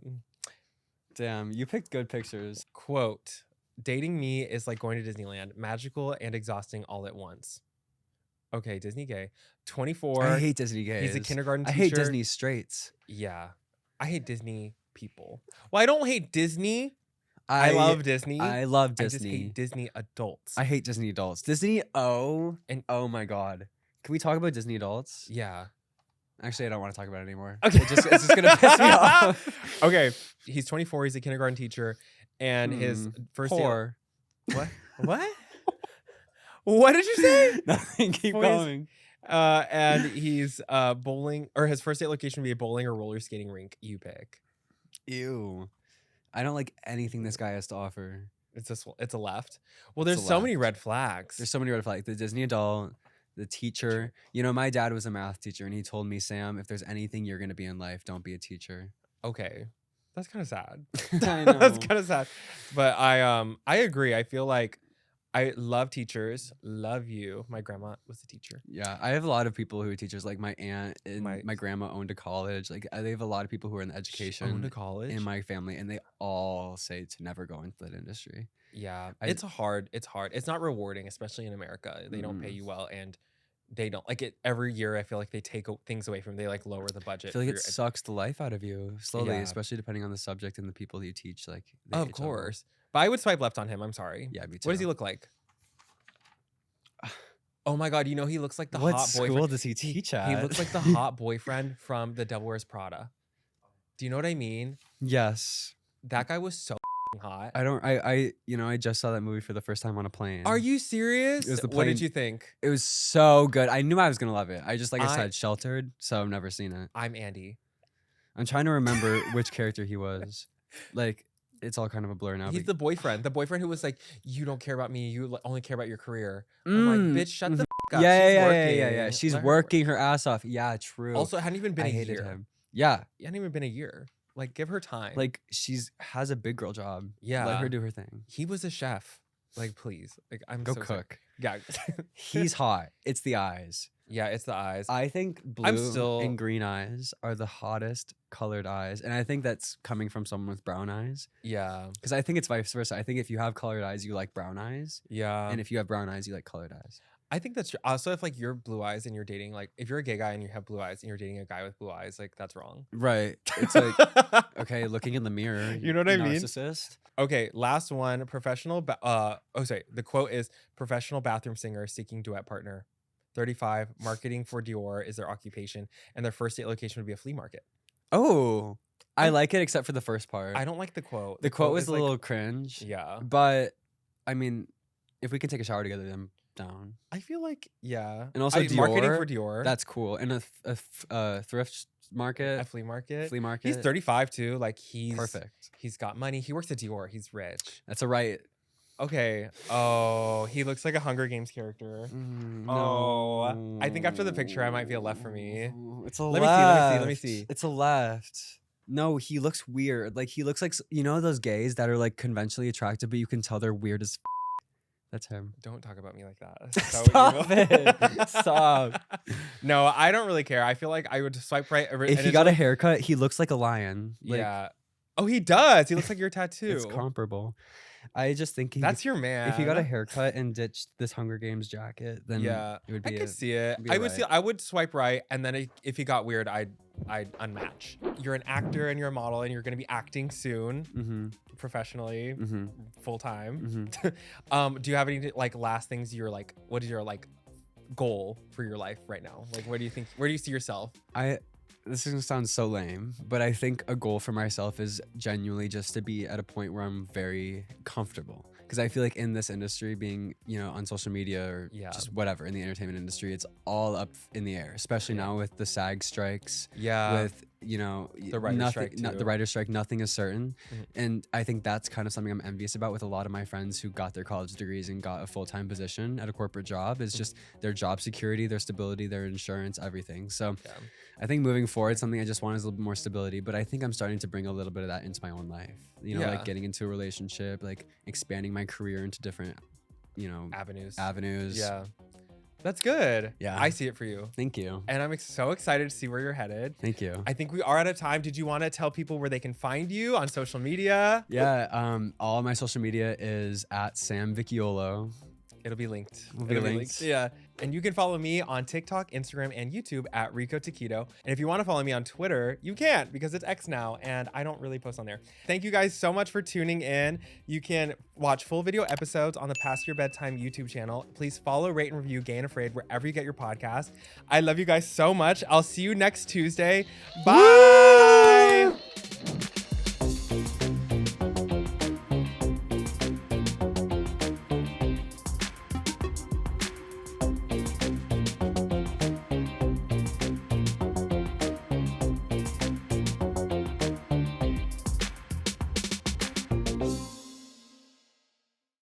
Damn, you picked good pictures. Quote, dating me is like going to Disneyland, magical and exhausting all at once. Okay, Disney gay. 24. I hate Disney gays. He's a kindergarten I teacher. hate Disney straights. Yeah. I hate Disney people. Well, I don't hate Disney. I love Disney. I love I just Disney. hate Disney adults. I hate Disney adults. Disney, And- oh my god. Can we talk about Disney adults? Yeah. Actually, I don't want to talk about it anymore. Okay. It's just gonna piss me off. Okay. He's 24. He's a kindergarten teacher. And his first day- Poor. What? What? What did you say? Nothing. Keep Boys. going. And he's bowling, or his first date location would be a bowling or roller skating rink. You pick. Ew. I don't like anything this guy has to offer. It's a left. Well, there's a so many left. red flags. There's so many red flags. The Disney adult, the teacher. You know, my dad was a math teacher, and he told me, Sam, if there's anything you're gonna be in life, don't be a teacher. Okay, that's kind of sad. I know. That's kind of sad. But I agree. I feel like I love teachers. Love you. My grandma was a teacher. Yeah, I have a lot of people who are teachers. Like my aunt and My- my grandma owned a college. Like they have a lot of people who are in Owned education a college. in my family, and they all say to never go into that industry. Yeah, I- it's hard. It's hard. It's not rewarding, especially in America. They don't pay you well, and they don't like it. Every year, I feel like they take things away from. They like lower the budget. I feel like for it your sucks the life out of you slowly, Yeah. especially depending on the subject and the people that you teach. Like, they Of age level. course, but I would swipe left on him. I'm sorry. Yeah, me too. What does he look like? Oh my god, you know he looks like the What hot school boyfriend. does he teach at? He looks like the hot boyfriend from The Devil Wears Prada. Do you know what I mean? Yes. That guy was so hot. I just saw that movie for the first time on a plane. Are you serious? It was the What did plane- you think? It was so good. I knew I was gonna love it. I just, like I I- said, sheltered, so I've never seen it. I'm Andy. I'm trying to remember which character he was. Like, it's all kind of a blur now. He's but- the boyfriend. The boyfriend who was like, "You don't care about me. You only care about your career." I'm like, Mm, "Bitch, shut the mhm. f- up." Yeah, She's yeah. working. She's Let her work." working her ass off. Yeah, true. Also, it hadn't even been I a hated year. him. Yeah, It hadn't even been a year. Like, give her time. like has a big girl job. yeah, Let her do her thing. he was a chef. Like, please. Like, I'm Go so sorry. cook. Yeah. He's hot. It's the eyes. Yeah, it's the eyes. I think blue still- and green eyes are the hottest colored eyes, and I think that's coming from someone with brown eyes. Yeah. Because I think it's vice versa. I think if you have colored eyes, you like brown eyes, Yeah. and if you have brown eyes, you like colored eyes. I think that's true. Also, if like you're blue eyes and you're dating, like if you're a gay guy and you have blue eyes and you're dating a guy with blue eyes, like that's wrong. Right. It's like, okay, looking in the mirror. You know what I mean? Narcissist. Okay, last one. Professional. The quote is professional bathroom singer seeking duet partner. 35. Marketing for Dior is their occupation, and their first date location would be a flea market. Oh, I I'm- like it except for the first part. I don't like the quote. The quote was is a little cringe. Yeah. But I mean, if we can take a shower together, then down. I feel like yeah. And also marketing Dior, for Dior. That's cool. And a thrift market. a flea market. Flea market. He's 35 too. Like he's Perfect. He's got money. He works at Dior. He's rich. That's a right. Okay. Oh, he looks like a Hunger Games character. Oh, I think after the picture, I might feel left for me. No, it's a Let left. me see. It's a left. No, he looks weird. Like he looks like you know those gays that are like conventionally attractive, but you can tell they're weird as. That's him. Don't talk about me like that. That's so Stop evil. it. Stop. No, I don't really care. I feel like I would swipe right. If he got a haircut, he looks like a lion. Like, yeah. Oh, he does. He looks like your tattoo. it's comparable. I just think That's your man. if he got a haircut and ditched this Hunger Games jacket, then yeah, it would be. I could see it. be I would right. see. I would swipe right, and then if he got weird, I'd unmatch. You're an actor and you're a model, and you're gonna be acting soon, professionally, full time. Do you have any like last things you're like? What is your like goal for your life right now? Like, where do you think? Where do you see yourself? This is gonna sound so lame, but I think a goal for myself is genuinely just to be at a point where I'm very comfortable. Because I feel like in this industry, being on social media or just whatever in the entertainment industry, it's all up in the air. Especially now with the SAG strikes. Yeah. With the writer's strike too. The writer's strike, nothing is certain, and I think that's kind of something I'm envious about with a lot of my friends who got their college degrees and got a full-time position at a corporate job. Is just their job security, their stability, their insurance, everything. So I think moving forward, something I just want is a little bit more stability, but I think I'm starting to bring a little bit of that into my own life. Like getting into a relationship, like expanding my career into different, avenues. Yeah. That's good. Yeah. I see it for you. Thank you. And I'm so excited to see where you're headed. Thank you. I think we are out of time. Did you want to tell people where they can find you on social media? Yeah. All of my social media is at Sam Vicchiollo. It'll be linked. It'll be linked. Yeah. And you can follow me on TikTok, Instagram, and YouTube at Rico Taquito. And if you want to follow me on Twitter, you can't because it's X now and I don't really post on there. Thank you guys so much for tuning in. You can watch full video episodes on the Past Your Bedtime YouTube channel. Please follow, rate, and review Gay and Afraid wherever you get your podcast. I love you guys so much. I'll see you next Tuesday. Bye.